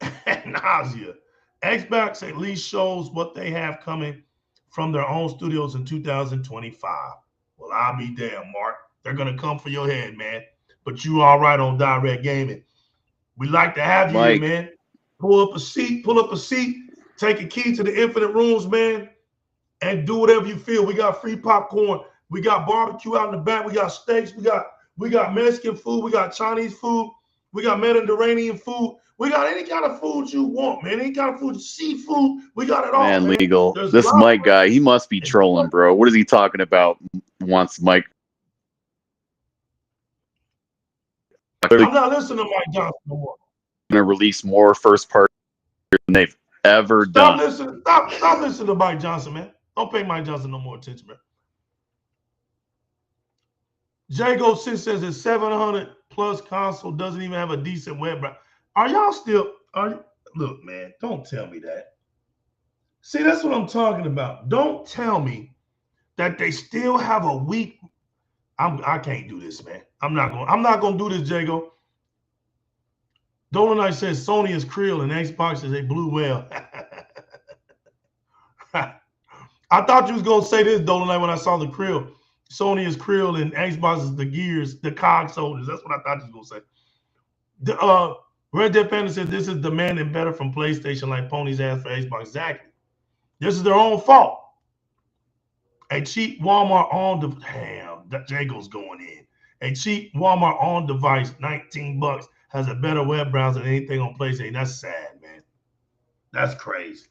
at nausea. Xbox at least shows what they have coming from their own studios in 2025. Well, I'll be damned, Mark. They're going to come for your head, man. But you all right on Di-RREC Gaming. We like to have you here, man. Pull up a seat, take a key to the infinite rooms, man, and do whatever you feel. We got free popcorn. We got barbecue out in the back. We got steaks. We got Mexican food. We got Chinese food. We got Mediterranean food. We got any kind of food you want, man. Any kind of food, seafood. We got it all, man. Legal. This Mike guy, he must be trolling, bro. What is he talking about? Wants Mike. I'm not listening to Mike Johnson no more. Going to release more first party than they've ever done. Stop listening to Mike Johnson, man. Don't pay Mike Johnson no more attention, man. Jago 6 says that 700 plus console doesn't even have a decent web browser. Are y'all still? Look, man, don't tell me that. See, that's what I'm talking about. Don't tell me that they still have a weak. I can't do this, man. I'm not going to do this, Jago. Dolan Knight says Sony is Krill and Xbox is a blue whale. I thought you was going to say this, Dolan Knight, when I saw the Krill. Sony is Krill and Xbox is the gears, the cog soldiers. That's what I thought you was going to say. Red Dead Panda said this is demanding better from PlayStation like ponies ask for Xbox. Exactly. This is their own fault. A cheap Walmart on device. Damn, Jago's going in. A cheap Walmart on device, $19, has a better web browser than anything on PlayStation. That's sad, man. That's crazy.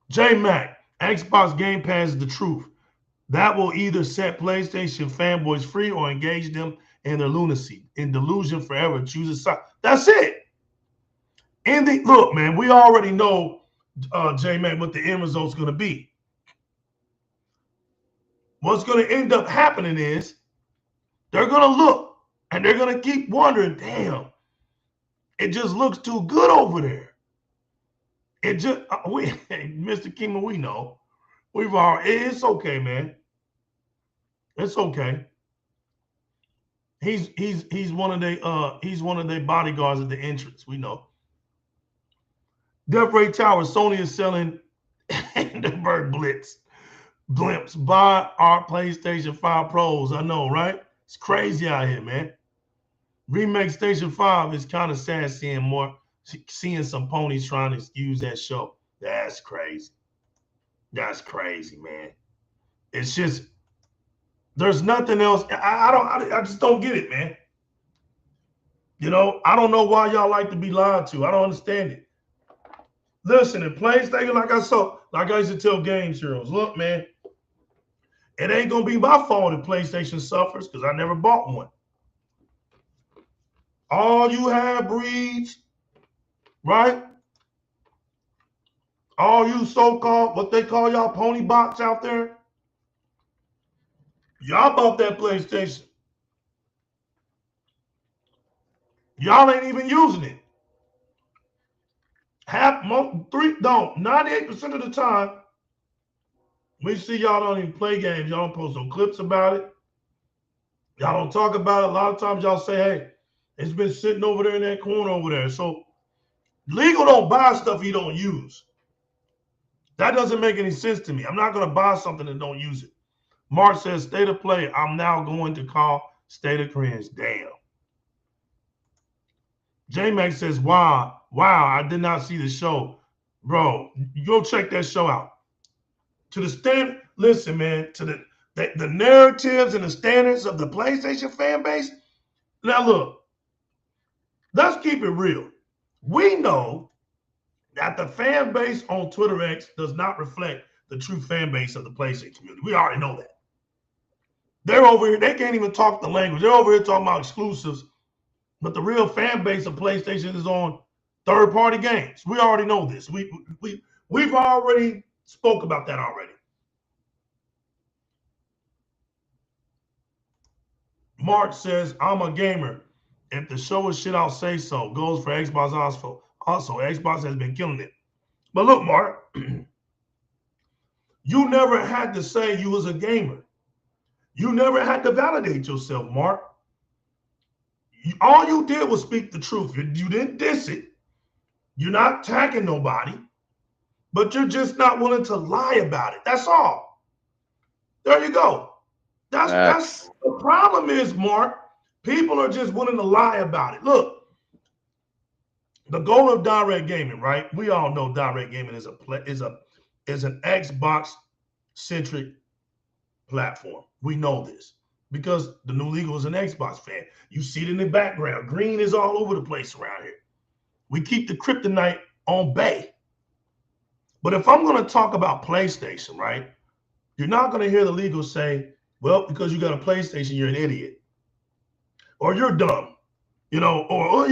J Mac, Xbox Game Pass is the truth. That will either set PlayStation fanboys free or engage them in their lunacy, in delusion forever. Choose a side. That's it. Look, man, we already know, J Mac, what the end result's going to be. What's going to end up happening is they're going to look and they're going to keep wondering, damn, it just looks too good over there. It just, Mr. Kingman, we know. It's okay, man. It's okay. He's one of their bodyguards at the entrance. We know. Death Ray Tower, Sony is selling Hindenburg blimps. Buy our PlayStation 5 Pros. I know, right? It's crazy out here, man. Remake Station 5 is kind of sad seeing some ponies trying to excuse that show. That's crazy. That's crazy, man. It's just, there's nothing else. I just don't get it, man. You know, I don't know why y'all like to be lied to. I don't understand it. Listen, in PlayStation, like I used to tell Game Heroes, look, man, it ain't gonna be my fault if PlayStation suffers because I never bought one. All you have breeds, right? All you so-called, what they call y'all pony bots out there, y'all bought that PlayStation. Y'all ain't even using it. 98% of the time, we see y'all don't even play games. Y'all don't post no clips about it. Y'all don't talk about it. A lot of times y'all say, hey, it's been sitting over there in that corner over there. So legal don't buy stuff you don't use. That doesn't make any sense to me. I'm not going to buy something and don't use it. Mark says, state of play. I'm now going to call state of cringe. Damn. J-Max says, wow, I did not see the show. Bro, go check that show out. To the stand, listen, man, to the narratives and the standards of the PlayStation fan base. Now, look, let's keep it real. We know that the fan base on Twitter X does not reflect the true fan base of the PlayStation community. We already know that. They're over here, they can't even talk the language. They're over here talking about exclusives, but the real fan base of PlayStation is on third-party games. We already know this. We've already spoke about that already. Mark says, I'm a gamer. If the show is shit, I'll say so. Goes for Xbox also. Xbox has been killing it. But look, Mark, you never had to say you was a gamer. You never had to validate yourself, Mark. All you did was speak the truth. You didn't diss it. You're not attacking nobody, but you're just not willing to lie about it. That's all. There you go. That's the problem is, Mark, people are just willing to lie about it. Look, the goal of Di-RREC Gaming, right? We all know Di-RREC Gaming is an Xbox-centric platform. We know this because the new legal is an Xbox fan. You see it in the background. Green is all over the place around here. We keep the kryptonite on bay. But if I'm going to talk about PlayStation, right, you're not going to hear the legal say, well, because you got a PlayStation, you're an idiot. Or you're dumb. Or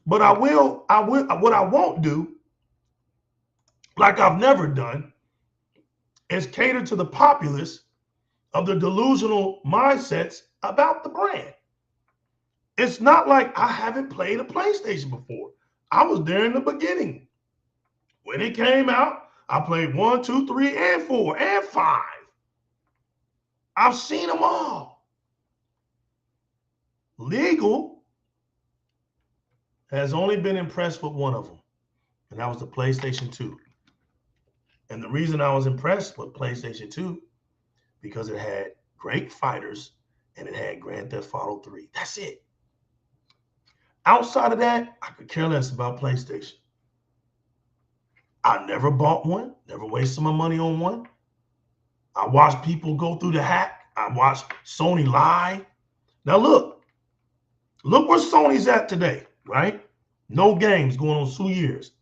but what I won't do, like I've never done, is cater to the populace of the delusional mindsets about the brand. It's not like I haven't played a PlayStation before. I was there in the beginning. When it came out, I played 1, 2, 3, and 4, and 5. I've seen them all. Legal has only been impressed with one of them, and that was the PlayStation 2. And the reason I was impressed with PlayStation 2, because it had great fighters and it had Grand Theft Auto 3. That's it. Outside of that, I could care less about PlayStation. I never bought one, never wasted my money on one. I watched people go through the hack. I watched Sony lie. Now look where Sony's at today, right? No games going on 2 years.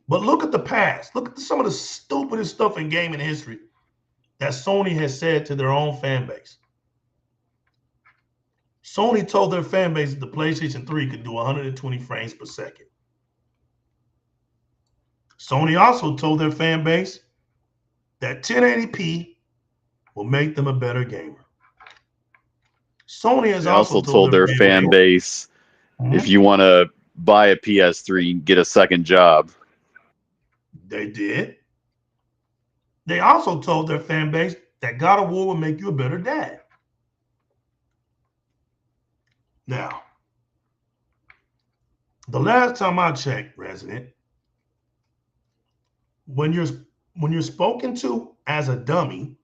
But look at the past. Look at some of the stupidest stuff in gaming history that Sony has said to their own fan base. Sony told their fan base that the PlayStation 3 could do 120 frames per second. Sony also told their fan base that 1080p will make them a better gamer. Sony has also told their fan base, if you want to buy a PS3, get a second job. They did. They also told their fan base that God of War will make you a better dad. Now, The last time I checked, resident, when you're spoken to as a dummy,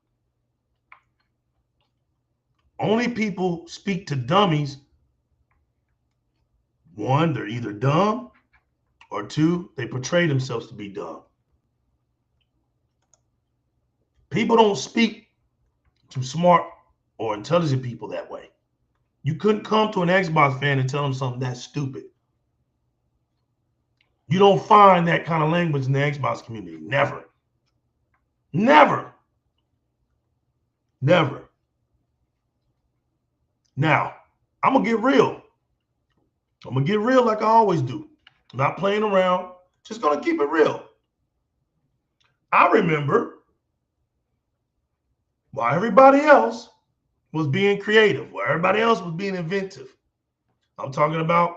only people speak to dummies. One, they're either dumb, or two, they portray themselves to be dumb. People don't speak to smart or intelligent people that way. You couldn't come to an Xbox fan and tell them something that's stupid. You don't find that kind of language in the Xbox community. Never. Never. Never. Now, I'm going to get real. I'm going to get real like I always do. I'm not playing around. Just going to keep it real. I remember while everybody else was being creative, while everybody else was being inventive. I'm talking about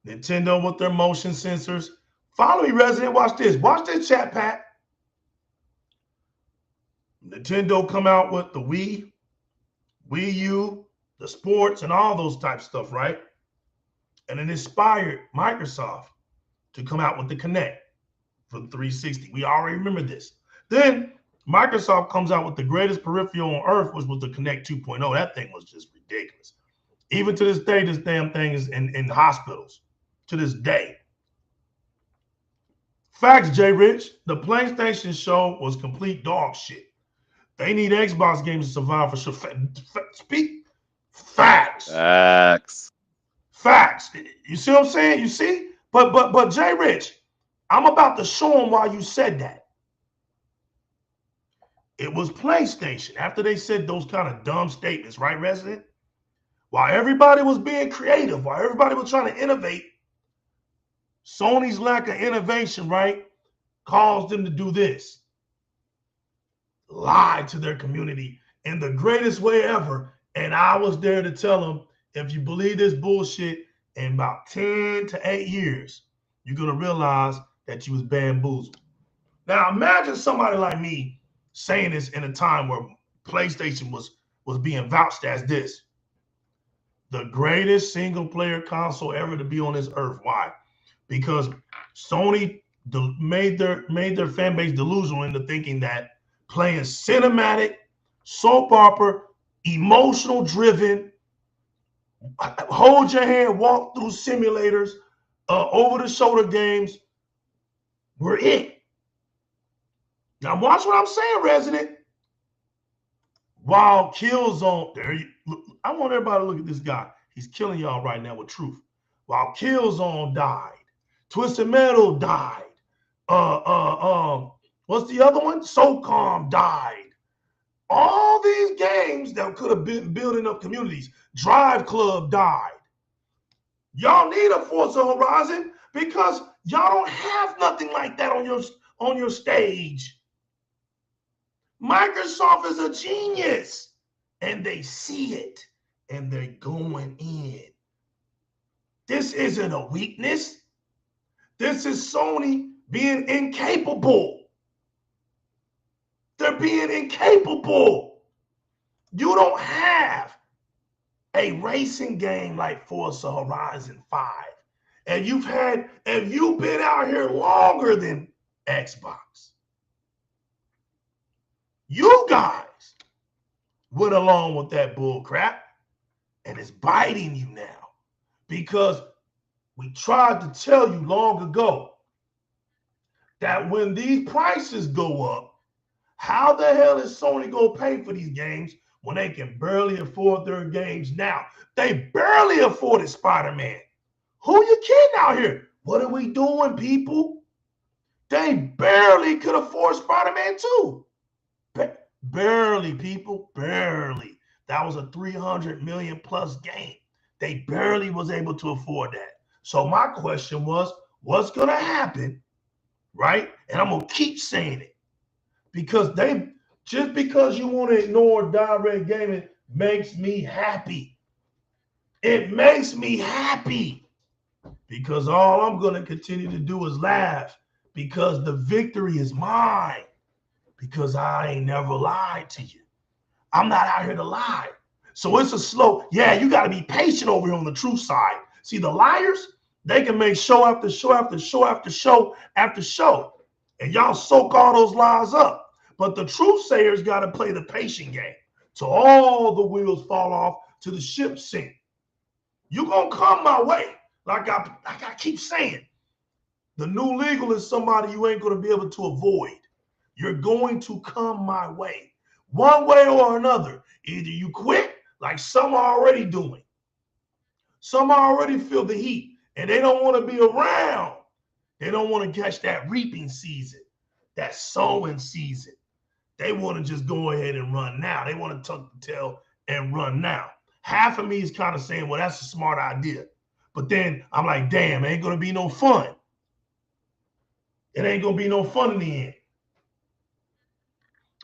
Nintendo with their motion sensors. Follow me, resident. Watch this. Watch this, chat, Pat. Nintendo come out with the Wii U, the sports, and all those type of stuff, right? And it inspired Microsoft to come out with the Kinect for the 360. We already remember this. Then Microsoft comes out with the greatest peripheral on earth, which was the Kinect 2.0. That thing was just ridiculous. Even to this day, this damn thing is in hospitals. To this day. Facts, J. Rich. The PlayStation show was complete dog shit. They need Xbox games to survive for sure. Speak facts. Facts. Facts. You see what I'm saying? You see? But J. Rich, I'm about to show them why you said that. It was PlayStation. After they said those kind of dumb statements, right, resident? While everybody was being creative, while everybody was trying to innovate, Sony's lack of innovation, right, caused them to do this. Lie to their community in the greatest way ever. And I was there to tell them, if you believe this bullshit, in about 10 to 8 years, you're going to realize that you was bamboozled. Now, imagine somebody like me saying this in a time where PlayStation was being vouched as this. The greatest single-player console ever to be on this earth. Why? Because Sony made their fan base delusional into thinking that playing cinematic, soap opera, emotional-driven, hold your hand, walk through simulators, over-the-shoulder games were it. Now watch what I'm saying, resident. While Killzone, I want everybody to look at this guy. He's killing y'all right now with truth. While Killzone died, Twisted Metal died. What's the other one? SOCOM died. All these games that could have been building up communities. Drive Club died. Y'all need a Forza Horizon because y'all don't have nothing like that on your stage. Microsoft is a genius, and they see it, and they're going in. This isn't a weakness. This is Sony being incapable. They're being incapable. You don't have a racing game like Forza Horizon 5, and you've been out here longer than Xbox. You guys went along with that bull crap, and it's biting you now because we tried to tell you long ago that when these prices go up, how the hell is Sony going to pay for these games when they can barely afford their games now? They barely afforded Spider-Man. Who you kidding out here? What are we doing, people? They barely could afford Spider-Man 2. Barely, people, barely. That was a 300 million plus game. They barely was able to afford that. So my question was, what's going to happen, right? And I'm going to keep saying it because just because you want to ignore Di-RREC Gaming makes me happy. It makes me happy because all I'm going to continue to do is laugh because the victory is mine. Because I ain't never lied to you. I'm not out here to lie. So it's a slow, yeah, you got to be patient over here on the truth side. See, the liars, They can make show after show after show after show after show. And y'all soak all those lies up. But the truth sayers got to play the patient game till all the wheels fall off, till the ship sink. You're going to come my way. Like I keep saying, the new legal is somebody you ain't going to be able to avoid. You're going to come my way. One way or another. Either you quit, like some are already doing. Some already feel the heat, and they don't want to be around. They don't want to catch that reaping season, that sowing season. They want to just go ahead and run now. They want to tuck the tail and run now. Half of me is kind of saying, well, that's a smart idea. But then I'm like, damn, it ain't going to be no fun. It ain't going to be no fun in the end.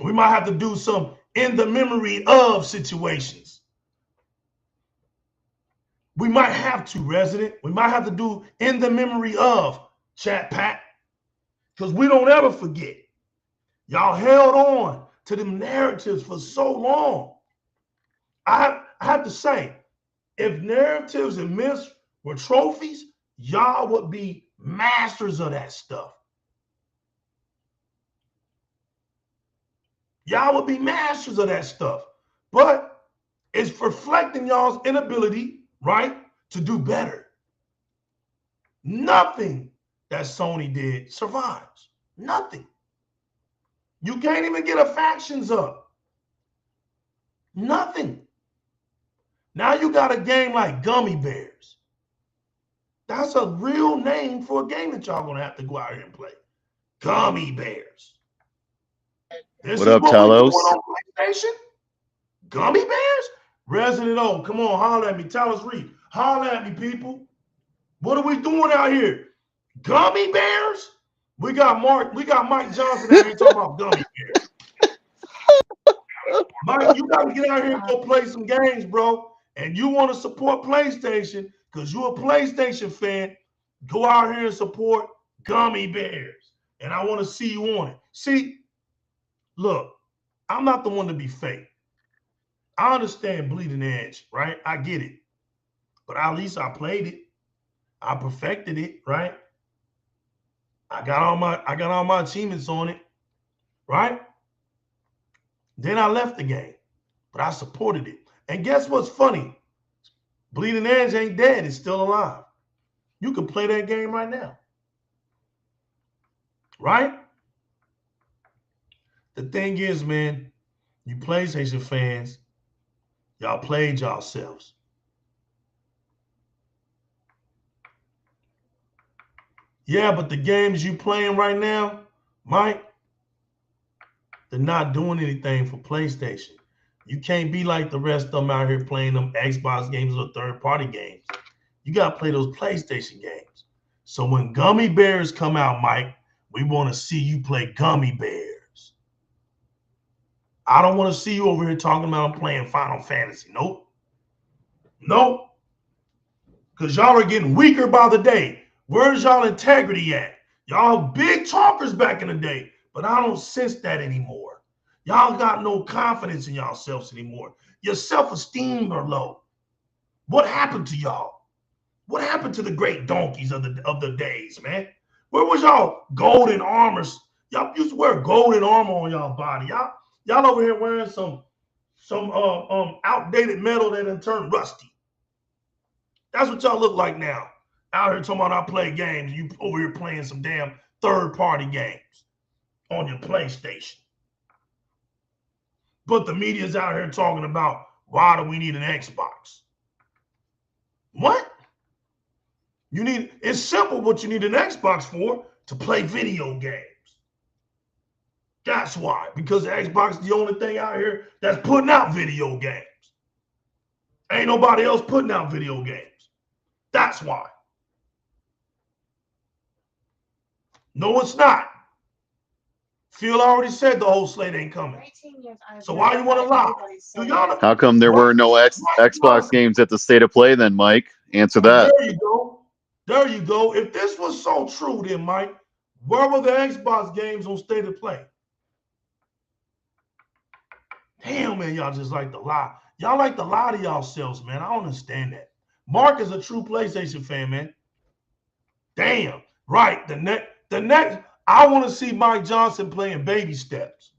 We might have to do some in the memory of situations. We might have to, resident. We might have to do in the memory of, chat Pat, because we don't ever forget. Y'all held on to them narratives for so long. I have to say, if narratives and myths were trophies, y'all would be masters of that stuff. Y'all would be masters of that stuff. But it's reflecting y'all's inability, right, to do better. Nothing that Sony did survives. Nothing. You can't even get a factions up. Nothing. Now you got a game like Gummy Bears. That's a real name for a game that y'all gonna have to go out here and play. Gummy Bears. This What is up, what we're doing Talos? on PlayStation? Gummy Bears? Resident O, come on, holler at me. Talos Reed, holler at me, people. What are we doing out here? Gummy Bears? We got Mike Johnson out here talking about Gummy Bears. Mike, you got to get out here and go play some games, bro. And you want to support PlayStation because you're a PlayStation fan, go out here and support Gummy Bears. And I want to see you on it. See, look, I'm not the one to be fake. I understand Bleeding Edge, right? I get it. But at least I played it. I perfected it, right? I got all my achievements on it, right? Then I left the game, but I supported it. And guess what's funny? Bleeding Edge ain't dead. It's still alive. You can play that game right now. Right? The thing is, man, you PlayStation fans, y'all played yourselves. Yeah, but the games you playing right now, Mike, they're not doing anything for PlayStation. You can't be like the rest of them out here playing them Xbox games or third-party games. You got to play those PlayStation games. So when Gummy Bears come out, Mike, we want to see you play Gummy Bears. I don't want to see you over here talking about I'm playing Final Fantasy. Nope. Nope. Because y'all are getting weaker by the day. Where's y'all integrity at? Y'all big talkers back in the day, but I don't sense that anymore. Y'all got no confidence in yourselves anymore. Your self-esteem are low. What happened to y'all? What happened to the great donkeys of the days, man? Where was y'all golden armors? Y'all used to wear golden armor on y'all body. Y'all over here wearing some outdated metal that done turned rusty. That's what y'all look like now. Out here talking about I play games. You over here playing some damn third-party games on your PlayStation. But the media's out here talking about why do we need an Xbox? What? It's simple what you need an Xbox for, to play video games. That's why, because the Xbox is the only thing out here that's putting out video games. Ain't nobody else putting out video games. That's why. No, it's not. Phil already said the whole slate ain't coming. So why you want to lie? Do y'all know? How come there were no Xbox games at the State of Play then, Mike? Answer that. There you go. There you go. If this was so true then, Mike, where were the Xbox games on State of Play? Damn, man, y'all just like to lie. Y'all like to lie to yourselves, man. I don't understand that. Mark is a true PlayStation fan, man. Damn. Right. The next, I want to see Mike Johnson playing baby steps.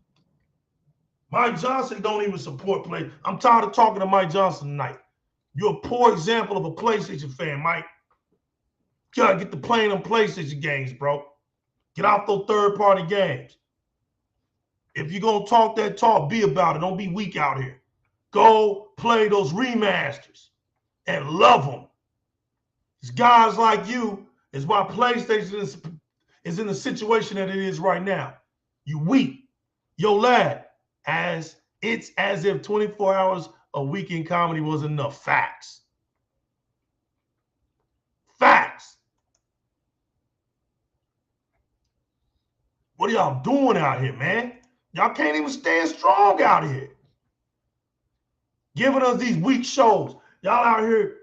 Mike Johnson don't even support play. I'm tired of talking to Mike Johnson tonight. You're a poor example of a PlayStation fan, Mike. You gotta get to playing them PlayStation games, bro. Get off those third-party games. If you're gonna talk that talk, be about it. Don't be weak out here. Go play those remasters and love them. It's guys like you is why PlayStation is in the situation that it is right now. You weak. Yo, lad, it's as if 24 hours a week in comedy was enough. Facts. Facts. What are y'all doing out here, man? Y'all can't even stand strong out here. Giving us these weak shows. Y'all out here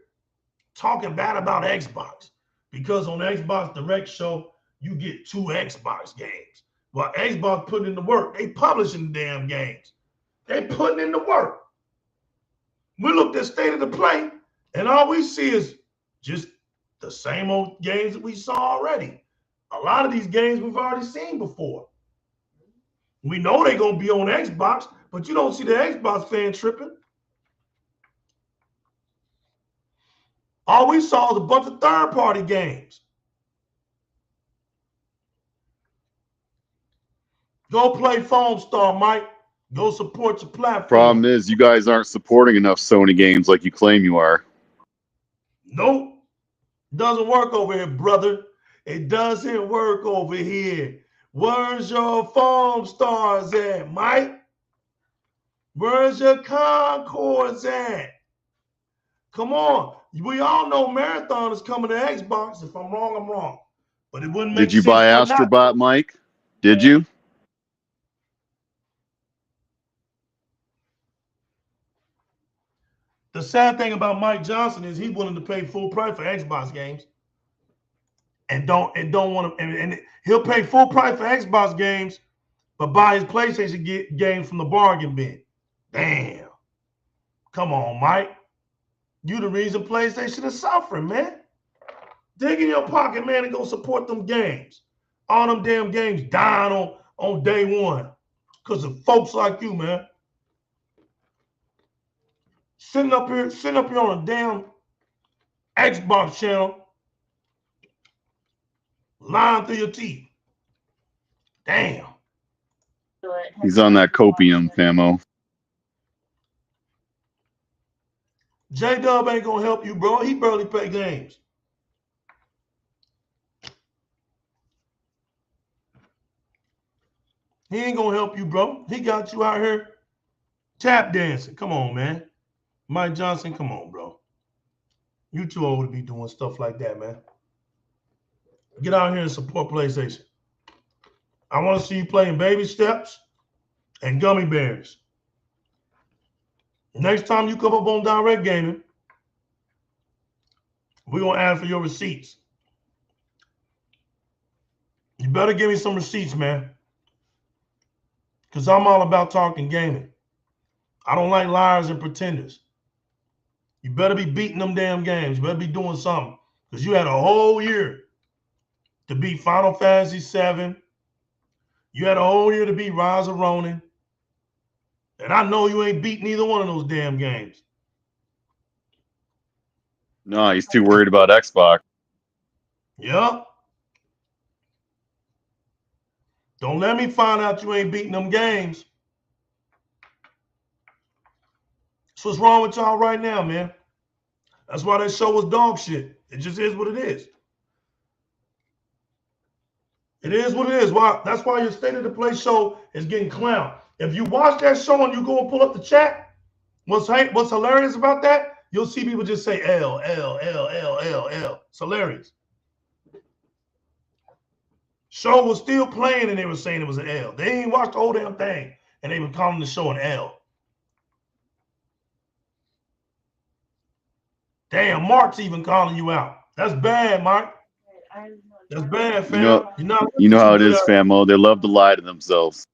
talking bad about Xbox. Because on the Xbox Direct show, you get 2 Xbox games. While Xbox putting in the work, they publishing the damn games. They putting in the work. We looked at State of the Play, and all we see is just the same old games that we saw already. A lot of these games we've already seen before. We know they're going to be on Xbox, but you don't see the Xbox fan tripping. All we saw was a bunch of third-party games. Go play Foam Star, Mike. Go support your platform. Problem is, you guys aren't supporting enough Sony games like you claim you are. Nope. Doesn't work over here, brother. It doesn't work over here. Where's your Foam Stars at, Mike? Where's your Concords at? Come on. We all know Marathon is coming to Xbox. If I'm wrong, I'm wrong. But it wouldn't make sense. Did you buy Astrobot, Mike? Did you? The sad thing about Mike Johnson is he's willing to pay full price for Xbox games. And don't want to, and he'll pay full price for Xbox games, but buy his PlayStation games from the bargain bin. Damn. Come on, Mike. You the reason PlayStation is suffering, man. Dig in your pocket, man, and go support them games. All them damn games dying on day one because of folks like you, man. Sitting up here on a damn Xbox channel, lying through your teeth. Damn. He's on that copium, famo. J-Dub ain't gonna help you, bro. He barely play games. He ain't gonna help you, bro. He got you out here tap dancing. Come on, man. Mike Johnson, come on, bro. You too old to be doing stuff like that, man. Get out here and support PlayStation. I want to see you playing baby steps and gummy bears. Next time you come up on Di-RREC Gaming, we're going to ask for your receipts. You better give me some receipts, man. Because I'm all about talking gaming. I don't like liars and pretenders. You better be beating them damn games. You better be doing something. Because you had a whole year to beat Final Fantasy VII. You had a whole year to beat Rise of Ronin. And I know you ain't beat neither one of those damn games. No, he's too worried about Xbox. Yeah. Don't let me find out you ain't beating them games. That's what's wrong with y'all right now, man. That's why that show was dog shit. It just is what it is. It is what it is. Why? That's why your State of the Play show is getting clowned. If you watch that show and you go and pull up the chat, what's hilarious about that? You'll see people just say L, L, L, L, L, L. It's hilarious. Show was still playing and they were saying it was an L. They ain't watched the whole damn thing and they were calling the show an L. Damn, Mark's even calling you out. That's bad, Mike. That's bad, fam. You know how it is, famo. They love to lie to themselves.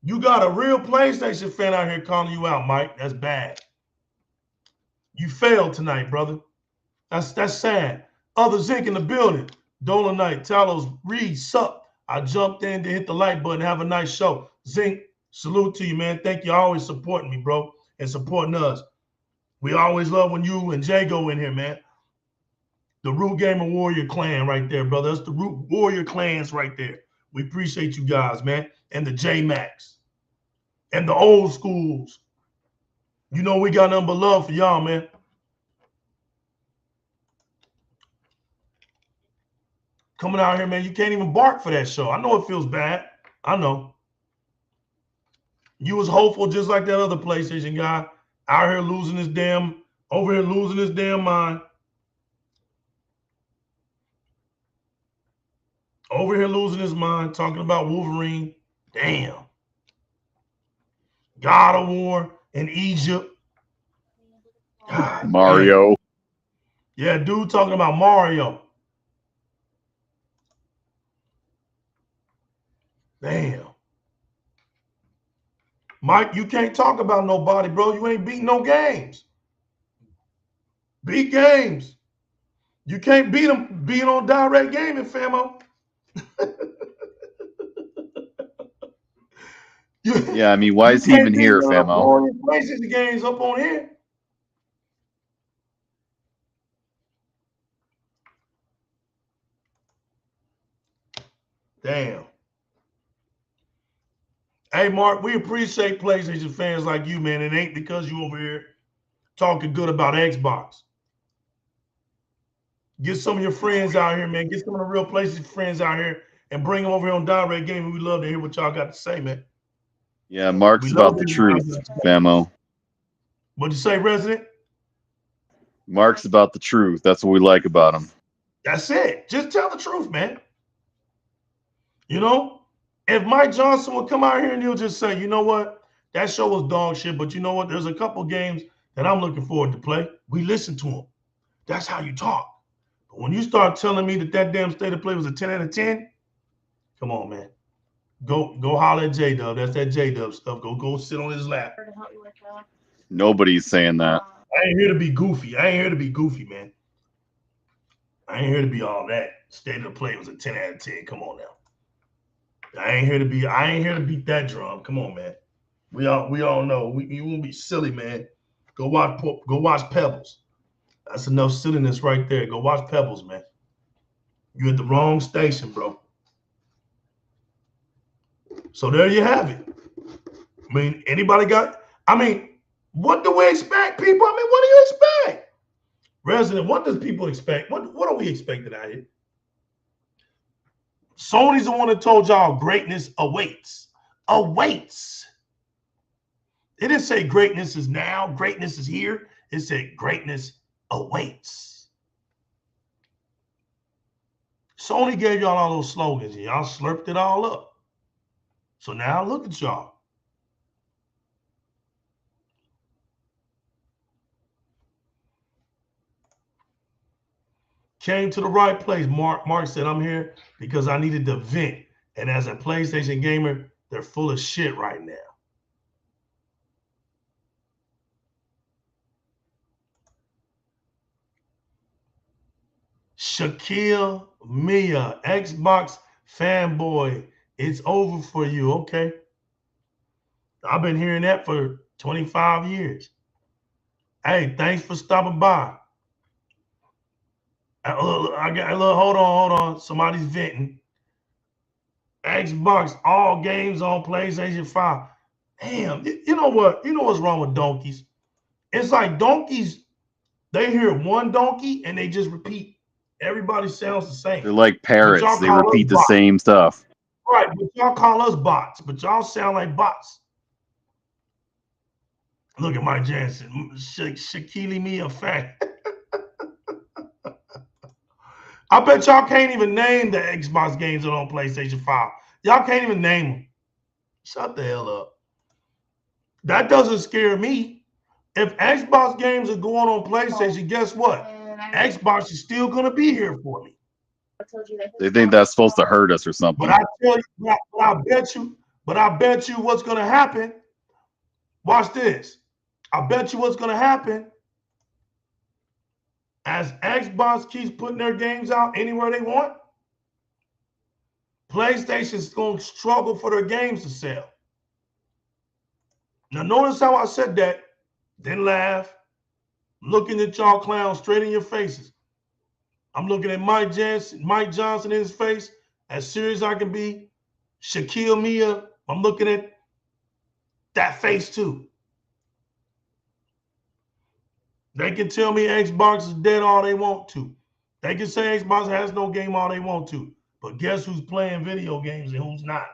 You got a real PlayStation fan out here calling you out, Mike. That's bad. You failed tonight, brother. That's sad. Other Zinc in the building. Dolomite, Talos, Reed, sup. I jumped in to hit the like button. Have a nice show. Zinc, salute to you, man. Thank you. Always supporting me, bro, and supporting us. We always love when you and Jay go in here, man. The Root Gamer Warrior clan right there, brother. That's the Root Warrior clans right there. We appreciate you guys, man. And the J-Max. And the old schools. You know we got nothing but love for y'all, man. Coming out here, man, you can't even bark for that show. I know it feels bad. I know. You was hopeful just like that other PlayStation guy out here losing his damn, over here losing his damn mind. Over here losing his mind, talking about Wolverine. Damn. God of War in Egypt. God, Mario. Damn. Yeah, dude talking about Mario. Damn. Mike, you can't talk about nobody, bro. You ain't beat no games. Beat games. You can't beat them being on Di-RREC Gaming, famo. Yeah, I mean, why is he even here, famo? PlayStation games up on here. Damn. Hey, Mark, we appreciate PlayStation fans like you, man. It ain't because you over here talking good about Xbox. Get some of your friends out here, man. Get some of the real PlayStation friends out here and bring them over here on Di-RREC Gaming. We love to hear what y'all got to say, man. Yeah, Mark's about the truth, famo. What'd you say, Resident? Mark's about the truth. That's what we like about him. That's it. Just tell the truth, man. You know, if Mike Johnson would come out here and he'll just say, you know what, that show was dog shit, but you know what, there's a couple games that I'm looking forward to play. We listen to them. That's how you talk. But when you start telling me that damn State of Play was a 10 out of 10, come on, man. Go holler at J-Dub. That's that J-Dub stuff. Go sit on his lap. Nobody's saying that. I ain't here to be goofy. Man. I ain't here to be all that. State of the Play was a 10 out of 10. Come on now. I ain't here to beat that drum. Come on, man. We all know. You won't be silly, man. Go watch Pebbles. That's enough silliness right there. Go watch Pebbles, man. You're at the wrong station, bro. So there you have it. I mean, what do we expect, people? I mean, what do you expect? Resident, what does people expect? What are we expecting out here? Sony's the one that told y'all greatness awaits. Awaits. It didn't say greatness is now, greatness is here. It said greatness awaits. Sony gave y'all all those slogans and y'all slurped it all up. So now look at y'all. Came to the right place. Mark said, I'm here because I needed to vent. And as a PlayStation gamer, they're full of shit right now. Shaquille Mia, Xbox fanboy, it's over for you. Okay. I've been hearing that for 25 years. Hey, thanks for stopping by. I got a little, hold on. Somebody's venting. Xbox, all games on PlayStation 5. Damn, you know what? You know what's wrong with donkeys? It's like donkeys, they hear one donkey and they just repeat. Everybody sounds the same. They're like parrots. They repeat the same stuff. Right, but y'all call us bots, but y'all sound like bots. Look at Mike Jansen. Shaquille me a fan. I bet y'all can't even name the Xbox games that are on PlayStation 5. Y'all can't even name them. Shut the hell up. That doesn't scare me. If Xbox games are going on PlayStation, guess what? Xbox is still going to be here for me. They think that's supposed to hurt us or something. But I tell you, I bet you what's going to happen. Watch this. I bet you what's going to happen. as Xbox keeps putting their games out anywhere they want, PlayStation's going to struggle for their games to sell. Now, notice how I said that. Then laugh. Looking at y'all clowns straight in your faces. I'm looking at Mike Johnson in his face, as serious as I can be. Shaquille O'Neal, I'm looking at that face too. They can tell me Xbox is dead all they want to. They can say Xbox has no game all they want to. But guess who's playing video games and who's not?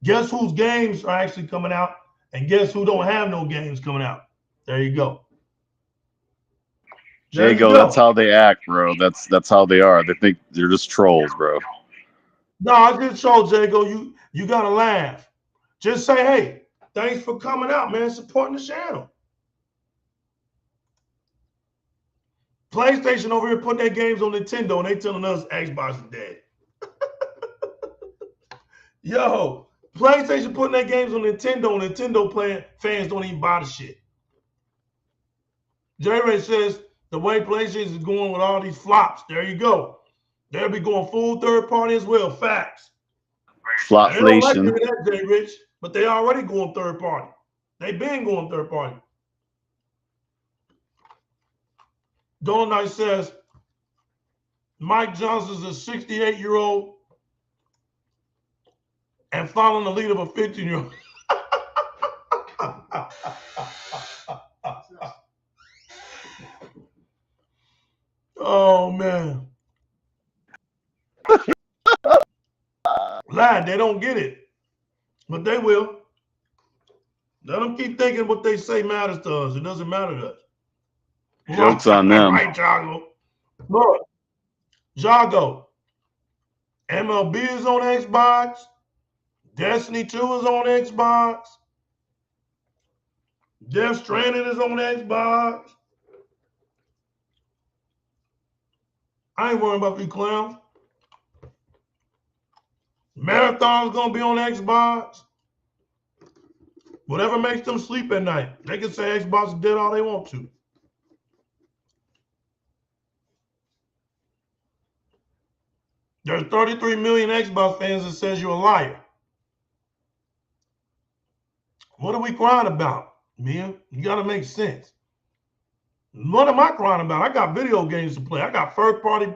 Guess whose games are actually coming out, and guess who don't have no games coming out? There you go. Jago, that's how they act, bro. That's how they are. They think they're just trolls, bro. No, I just told Jago, you gotta laugh. Just say, hey, thanks for coming out, man, supporting the channel. PlayStation over here putting their games on Nintendo, and they telling us Xbox is dead. Yo, PlayStation putting their games on Nintendo, and Nintendo fans don't even buy the shit. J-Ray says the way PlayStation is going with all these flops, there you go. They'll be going full third party as well. Facts. Flopflation. They don't like doing that, J-Rich, but they already going third party. They've been going third party. Dolomite says Mike Johnson's a 68-year-old and following the lead of a 15-year-old. Oh, man. Lad, they don't get it, but they will. Let them keep thinking what they say matters to us. It doesn't matter to us. Joke's on them. Right, Jago. Look, Jago. MLB is on Xbox. Destiny 2 is on Xbox. Death Stranding is on Xbox. I ain't worrying about you clowns. Marathon's gonna be on Xbox. Whatever makes them sleep at night. They can say Xbox is dead all they want to. There's 33 million Xbox fans that says you're a liar. What are we crying about, Mia? You gotta make sense. What am I crying about? I got video games to play. I got first party,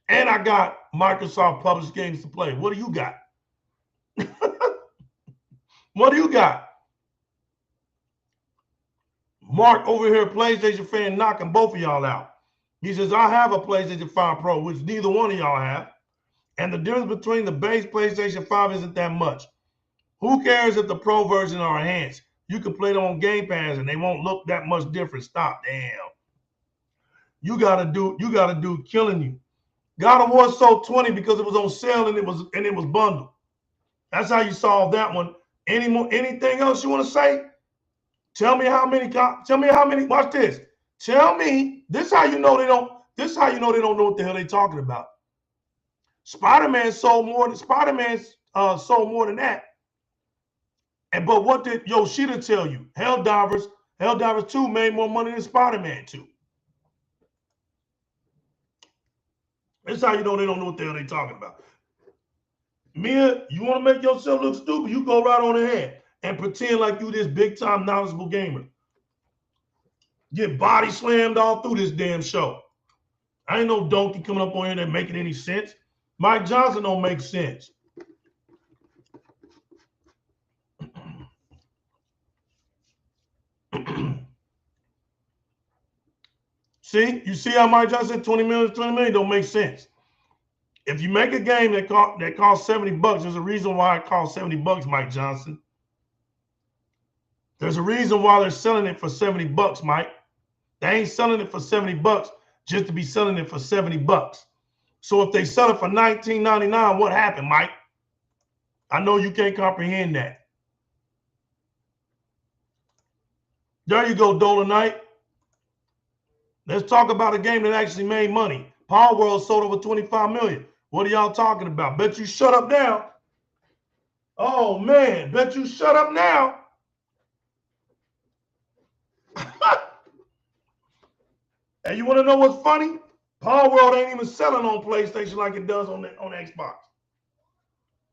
and I got Microsoft published games to play. What do you got? What do you got? Mark over here, PlayStation fan, knocking both of y'all out. He says, I have a PlayStation 5 Pro, which neither one of y'all have. And the difference between the base PlayStation 5 isn't that much. Who cares if the Pro version are enhanced? You can play them on Game Pass and they won't look that much different. Stop. Damn. You gotta do killing you. God of War sold 20 because it was on sale and it was bundled. That's how you solve that one. Anything else you want to say? Tell me how many. Watch this. Tell me. This is how you know they don't know what the hell they talking about. Spider-Man sold more than that. But what did Yoshida tell you? Helldivers 2 made more money than Spider-Man 2. This is how you know they don't know what the hell they talking about. Mia, you want to make yourself look stupid, you go right on ahead and pretend like you this big-time knowledgeable gamer. Get body slammed all through this damn show. I ain't no donkey coming up on here that making any sense. Mike Johnson don't make sense. See? You see how Mike Johnson said 20 million don't make sense. If you make a game that costs $70, there's a reason why it costs $70, Mike Johnson. There's a reason why they're selling it for $70, Mike. They ain't selling it for $70 just to be selling it for $70. So if they sell it for $19.99, what happened, Mike? I know you can't comprehend that. There you go, Dolomite. Let's talk about a game that actually made money. Power World sold over 25 million. What are y'all talking about? Bet you shut up now. Oh, man. Bet you shut up now. And you want to know what's funny? Paul World ain't even selling on PlayStation like it does on Xbox.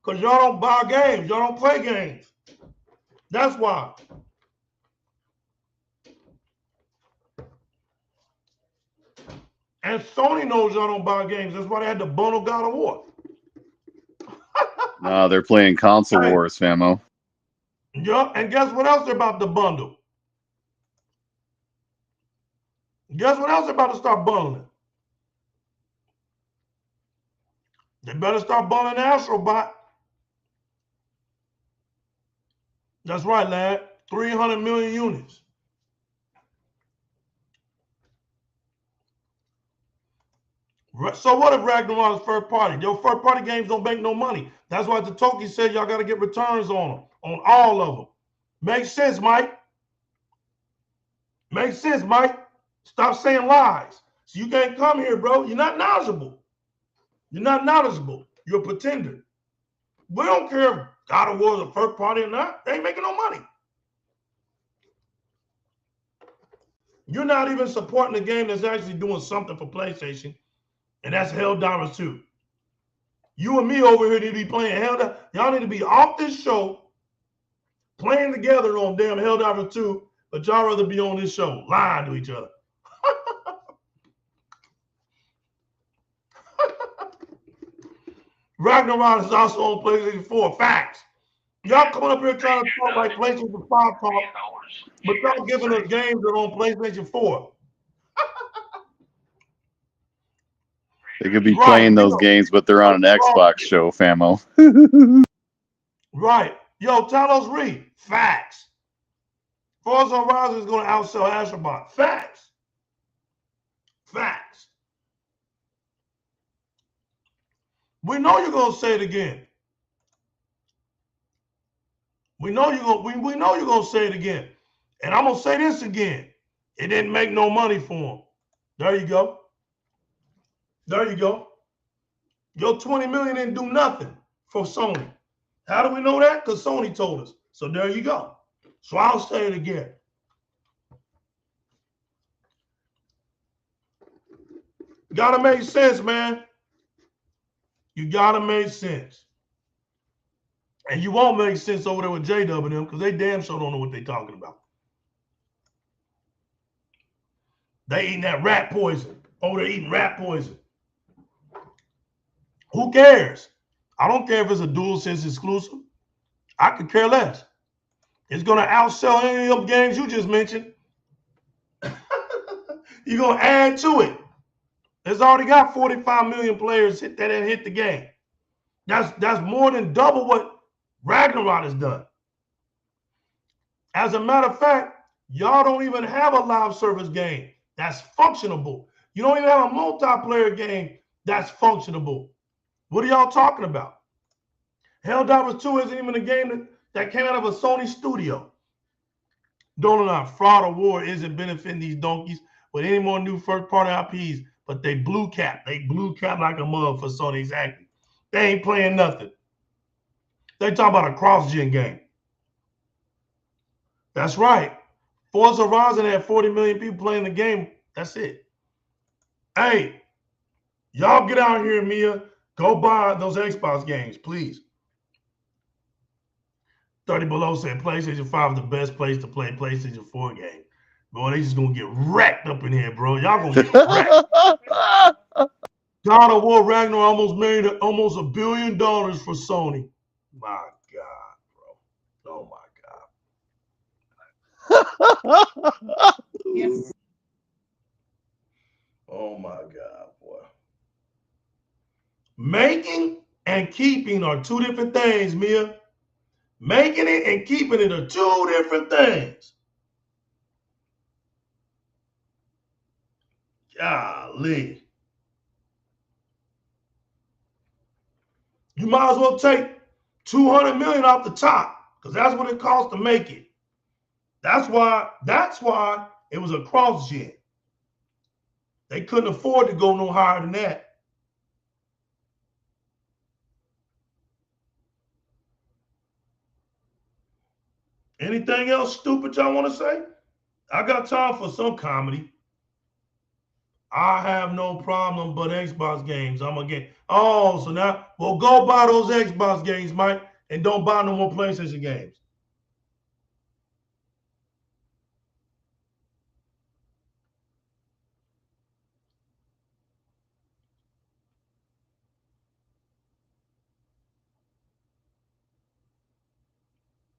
Because y'all don't buy games. Y'all don't play games. That's why. And Sony knows y'all don't buy games. That's why they had to bundle God of War. No, they're playing console wars, famo. Yup. And guess what else they're about to bundle? Guess what else they're about to start bundling? They better start bundling Astrobot. That's right, lad. 300 million units. So what if Ragnarok is first party? Your first party games don't make no money. That's why Totoki said y'all got to get returns on them, on all of them. Makes sense, Mike. Makes sense, Mike. Stop saying lies. So you can't come here, bro. You're not knowledgeable. You're not knowledgeable. You're a pretender. We don't care if God of War is a first party or not. They ain't making no money. You're not even supporting the game that's actually doing something for PlayStation, and that's Helldivers 2. You and me over here need to be playing Helldivers. Y'all need to be off this show, playing together on damn Helldivers 2, but y'all rather be on this show, lying to each other. Ragnarok is also on PlayStation 4. Facts. Y'all coming up here trying to talk like PlayStation 5 talk, but y'all giving us games that are on PlayStation 4. They could be playing those games, but they're on an Xbox show, famo. Right. Yo, Talos Reed. Facts. Forza Horizon is going to outsell Astrobot. Facts. Facts. We know you're going to say it again. We know you're going to say it again. And I'm going to say this again. It didn't make no money for them. There you go. There you go. Your 20 million didn't do nothing for Sony. How do we know that? Because Sony told us. So there you go. So I'll say it again. Gotta make sense, man. You gotta make sense. And you won't make sense over there with J-Dub and them because they damn sure don't know what they're talking about. They eating that rat poison. Over there eating rat poison. Who cares? I don't care if it's a DualSense exclusive. I could care less. It's going to outsell any of them games you just mentioned. You're going to add to it. It's already got 45 million players that hit the game. That's more than double what Ragnarok has done. As a matter of fact, y'all don't even have a live service game that's functionable. You don't even have a multiplayer game that's functionable. What are y'all talking about? Helldivers 2 isn't even a game that came out of a Sony studio. Don't know, fraud or war isn't benefiting these donkeys with any more new first-party IPs, but they blue cap. They blue cap like a mug for Sony, exactly. They ain't playing nothing. They talk about a cross-gen game. That's right. Forza Horizon had 40 million people playing the game. That's it. Hey, y'all get out here, Mia. Go buy those Xbox games, please. 30 Below said PlayStation 5 is the best place to play PlayStation 4 game. Boy, they just gonna get wrecked up in here, bro. Y'all gonna get wrecked. God of War Ragnarok almost made almost $1 billion for Sony. My God, bro. Oh my God. Oh my God, boy. Making and keeping are two different things, Mia. Making it and keeping it are two different things. Golly. You might as well take 200 million off the top because that's what it costs to make it. That's why it was a cross-gen. They couldn't afford to go no higher than that. Anything else stupid y'all want to say? I got time for some comedy. I have no problem but Xbox games. I'm a game. Oh, so now, well, go buy those Xbox games, Mike, and don't buy no more PlayStation games.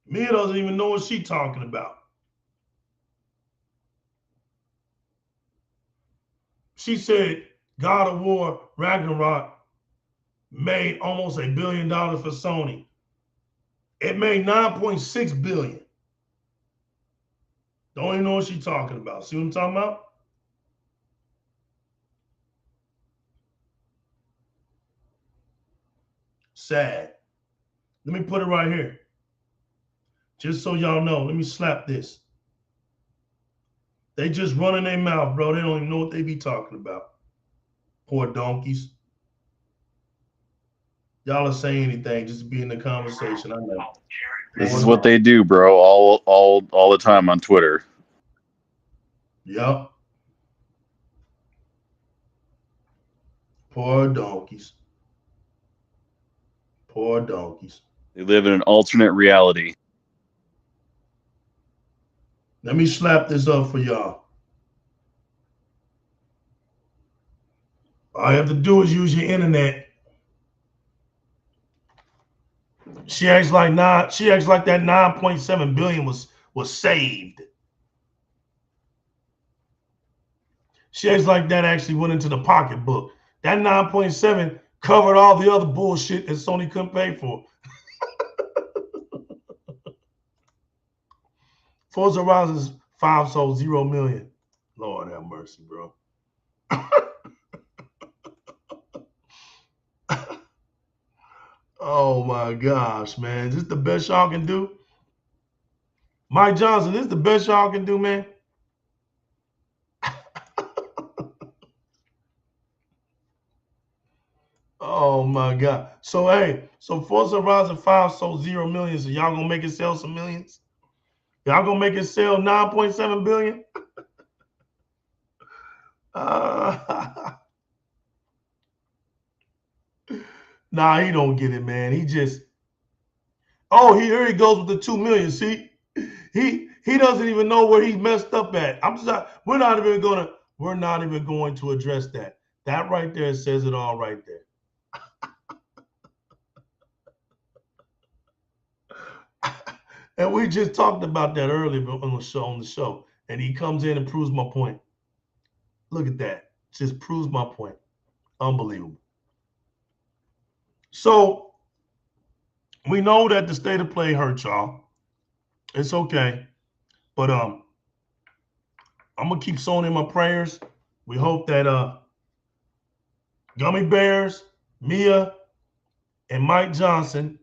Mia doesn't even know what she's talking about. She said God of War Ragnarok made almost $1 billion for Sony. It made 9.6 billion. Don't even know what she's talking about. See what I'm talking about? Sad. Let me put it right here. Just so y'all know, let me slap this. They just running their mouth, bro. They don't even know what they be talking about. Poor donkeys. Y'all are saying anything just to be in the conversation. I know. This is what they do, bro. All the time on Twitter. Yep. Poor donkeys. Poor donkeys. They live in an alternate reality. Let me slap this up for y'all. All you have to do is use your internet. She acts like that 9.7 billion was saved. She acts like that actually went into the pocketbook. That 9.7 covered all the other bullshit that Sony couldn't pay for. Forza Horizon 5 sold 0 million. Lord have mercy, bro. Oh my gosh, man. Is this the best y'all can do? Mike Johnson, this is the best y'all can do, man. Oh my God. So hey, so Forza Horizon 5 sold 0 million. So y'all gonna make it sell some millions? Y'all gonna make it sell 9.7 billion? Nah, he don't get it, man. He just, oh, here he goes with the 2 million. See, he doesn't even know where he messed up at. I'm sorry, we're not even going to address that. That right there says it all right there. And we just talked about that earlier on the show. And he comes in and proves my point. Look at that. Just proves my point. Unbelievable. So we know that the state of play hurt y'all. It's okay. But I'm gonna keep Sony in my prayers. We hope that Gummy Bears, Mia, and Mike Johnson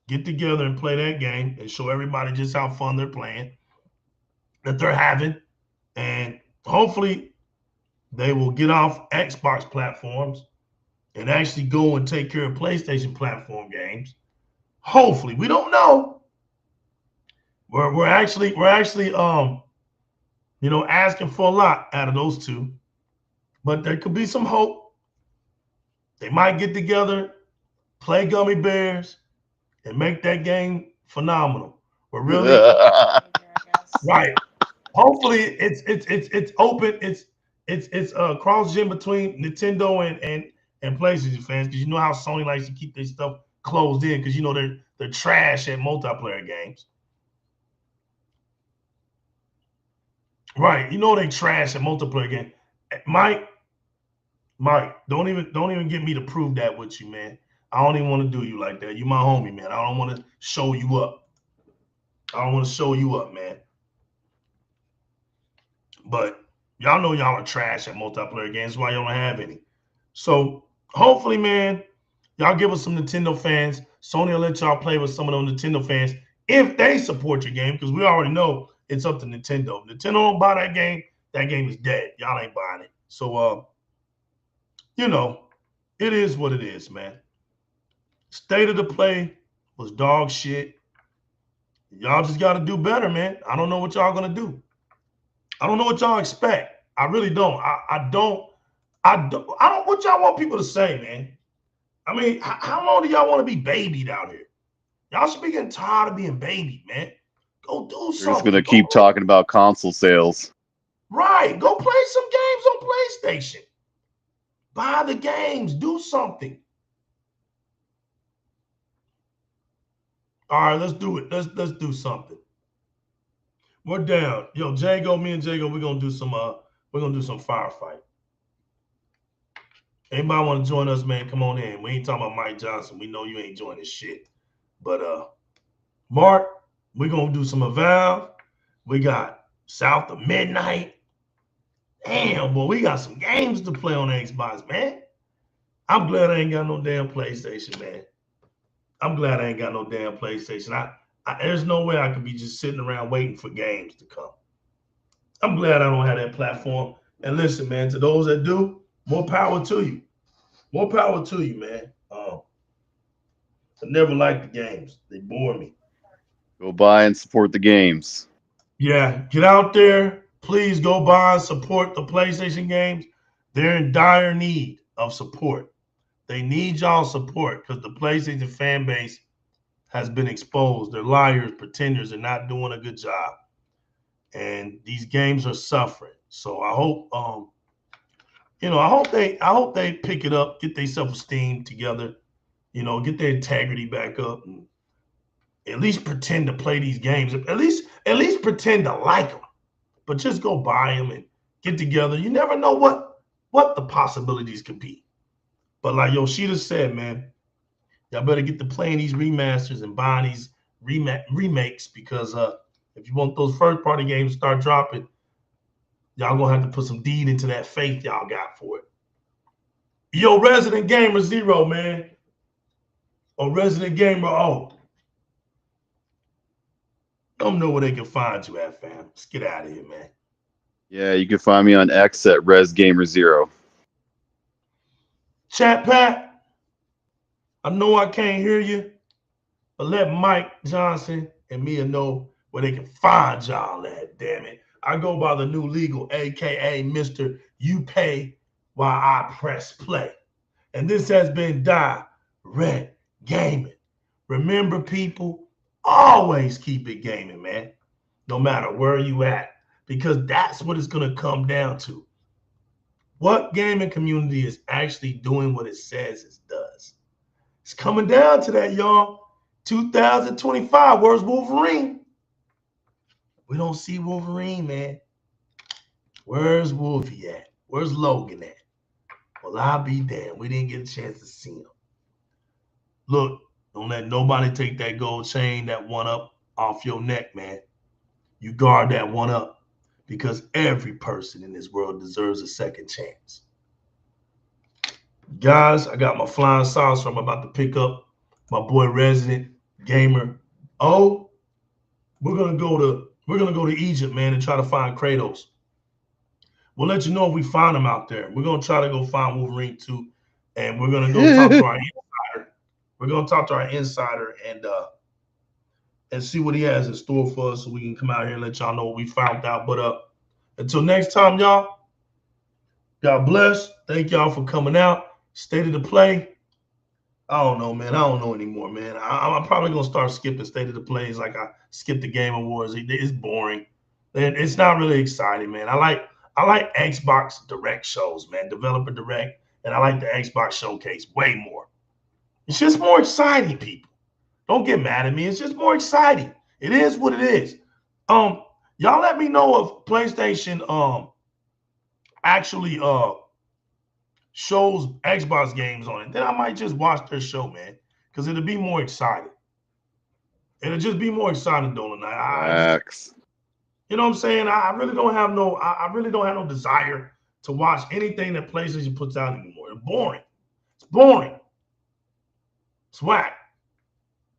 get together and play that game and show everybody just how fun they're playing, that they're having. And hopefully they will get off Xbox platforms and actually go and take care of PlayStation platform games. Hopefully, we don't know. We're actually asking for a lot out of those two, but there could be some hope. They might get together, play Gummy Bears, and make that game phenomenal. We're really right. Hopefully, it's open. It's cross-gen between Nintendo and PlayStation fans, because you know how Sony likes to keep their stuff closed in, because you know they're trash at multiplayer games. Right. You know they trash at multiplayer games. Mike, don't even get me to prove that with you, man. I don't even want to do you like that. You my homie, man. I don't want to show you up. I don't want to show you up, man. But y'all know y'all are trash at multiplayer games. That's why y'all don't have any. So hopefully, man, y'all give us some Nintendo fans. Sony will let y'all play with some of those Nintendo fans if they support your game, because we already know it's up to Nintendo. If Nintendo don't buy that game is dead. Y'all ain't buying it. So, it is what it is, man. State of the play was dog shit. Y'all just got to do better, man. I don't know what y'all going to do. I don't know what y'all expect. I really don't. I don't I don't. What y'all want people to say, man? I mean, how long do y'all want to be babied out here? Y'all should be getting tired of being babied, man. Go do They're just gonna something. keep talking about console sales. Right. Go play some games on PlayStation. Buy the games. Do something. All right, let's do it. Let's do something. We're down. Yo, Jago, me and Jago, we're gonna do some firefight. Anybody want to join us, man? Come on in. We ain't talking about Mike Johnson. We know you ain't joining shit. But Mark, we're gonna do some Valve. We got South of Midnight. Damn, boy, we got some games to play on Xbox, man. I'm glad I ain't got no damn PlayStation, man. I'm glad I ain't got no damn PlayStation. There's no way I could be just sitting around waiting for games to come. I'm glad I don't have that platform. And listen, man, to those that do, more power to you. More power to you, man. I never liked the games. They bore me. Go buy and support the games. Yeah, get out there. Please go buy and support the PlayStation games. They're in dire need of support. They need y'all support because the PlayStation fan base has been exposed. They're liars, pretenders, and not doing a good job. And these games are suffering. So I hope I hope they pick it up, get their self-esteem together, get their integrity back up, and at least pretend to play these games. At least pretend to like them. But just go buy them and get together. You never know what the possibilities could be. But like Yoshida said, man, y'all better get to playing these remasters and buying these remakes because if you want those first-party games to start dropping, y'all gonna have to put some deed into that faith y'all got for it. Yo, Resident Gamer Zero, man. Or Resident Gamer O. Let them know where they can find you at, fam. Let's get out of here, man. Yeah, you can find me on X at ResGamer0. Chat Pat, I know I can't hear you, but let Mike Johnson and Mia know where they can find y'all at, damn it. I go by the new legal, a.k.a. Mr. You Pay While I Press Play. And this has been Di-RREC Gaming. Remember, people, always keep it gaming, man, no matter where you at, because that's what it's going to come down to. What gaming community is actually doing what it says it does? It's coming down to that, y'all. 2025, where's Wolverine? We don't see Wolverine, man. Where's Wolfie at? Where's Logan at? Well, I'll be damned. We didn't get a chance to see him. Look, don't let nobody take that gold chain, that one up off your neck, man. You guard that one up because every person in this world deserves a second chance. Guys, I got my flying saucer. I'm about to pick up my boy Resident Gamer O. We're gonna go to Egypt, man, and try to find Kratos. We'll let you know if we find him out there. We're gonna try to go find Wolverine too, and we're gonna go talk to our insider. We're gonna talk to our insider and see what he has in store for us, so we can come out here and let y'all know what we found out. But until next time, y'all. God bless. Thank y'all for coming out. State of the play. I don't know, man. I don't know anymore, man. I'm probably gonna start skipping state of the plays like I skipped the Game Awards. It's boring. It's not really exciting, man. I like Xbox Direct shows, man. Developer Direct, and I like the Xbox Showcase way more. It's just more exciting, people. Don't get mad at me. It's just more exciting. It is what it is. Y'all let me know if PlayStation actually shows Xbox games on it. Then I might just watch their show, man, because it'll be more exciting. It'll just be more exciting, Dolan. You know what I'm saying? I really don't have no desire to watch anything that PlayStation puts out anymore. It's boring. It's boring. It's whack.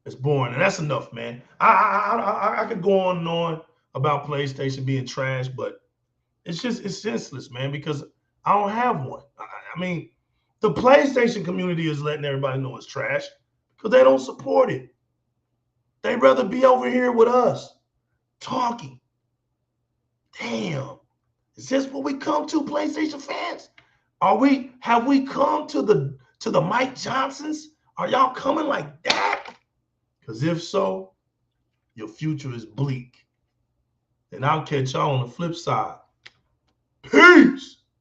It's boring, and that's enough, man. I could go on and on about PlayStation being trash, but it's senseless, man, because I don't have one. I mean, the PlayStation community is letting everybody know it's trash because they don't support it. They'd rather be over here with us talking. Damn. Is this what we come to, PlayStation fans? Have we come to the Mike Johnsons? Are y'all coming like that? Because if so, your future is bleak. And I'll catch y'all on the flip side. Peace.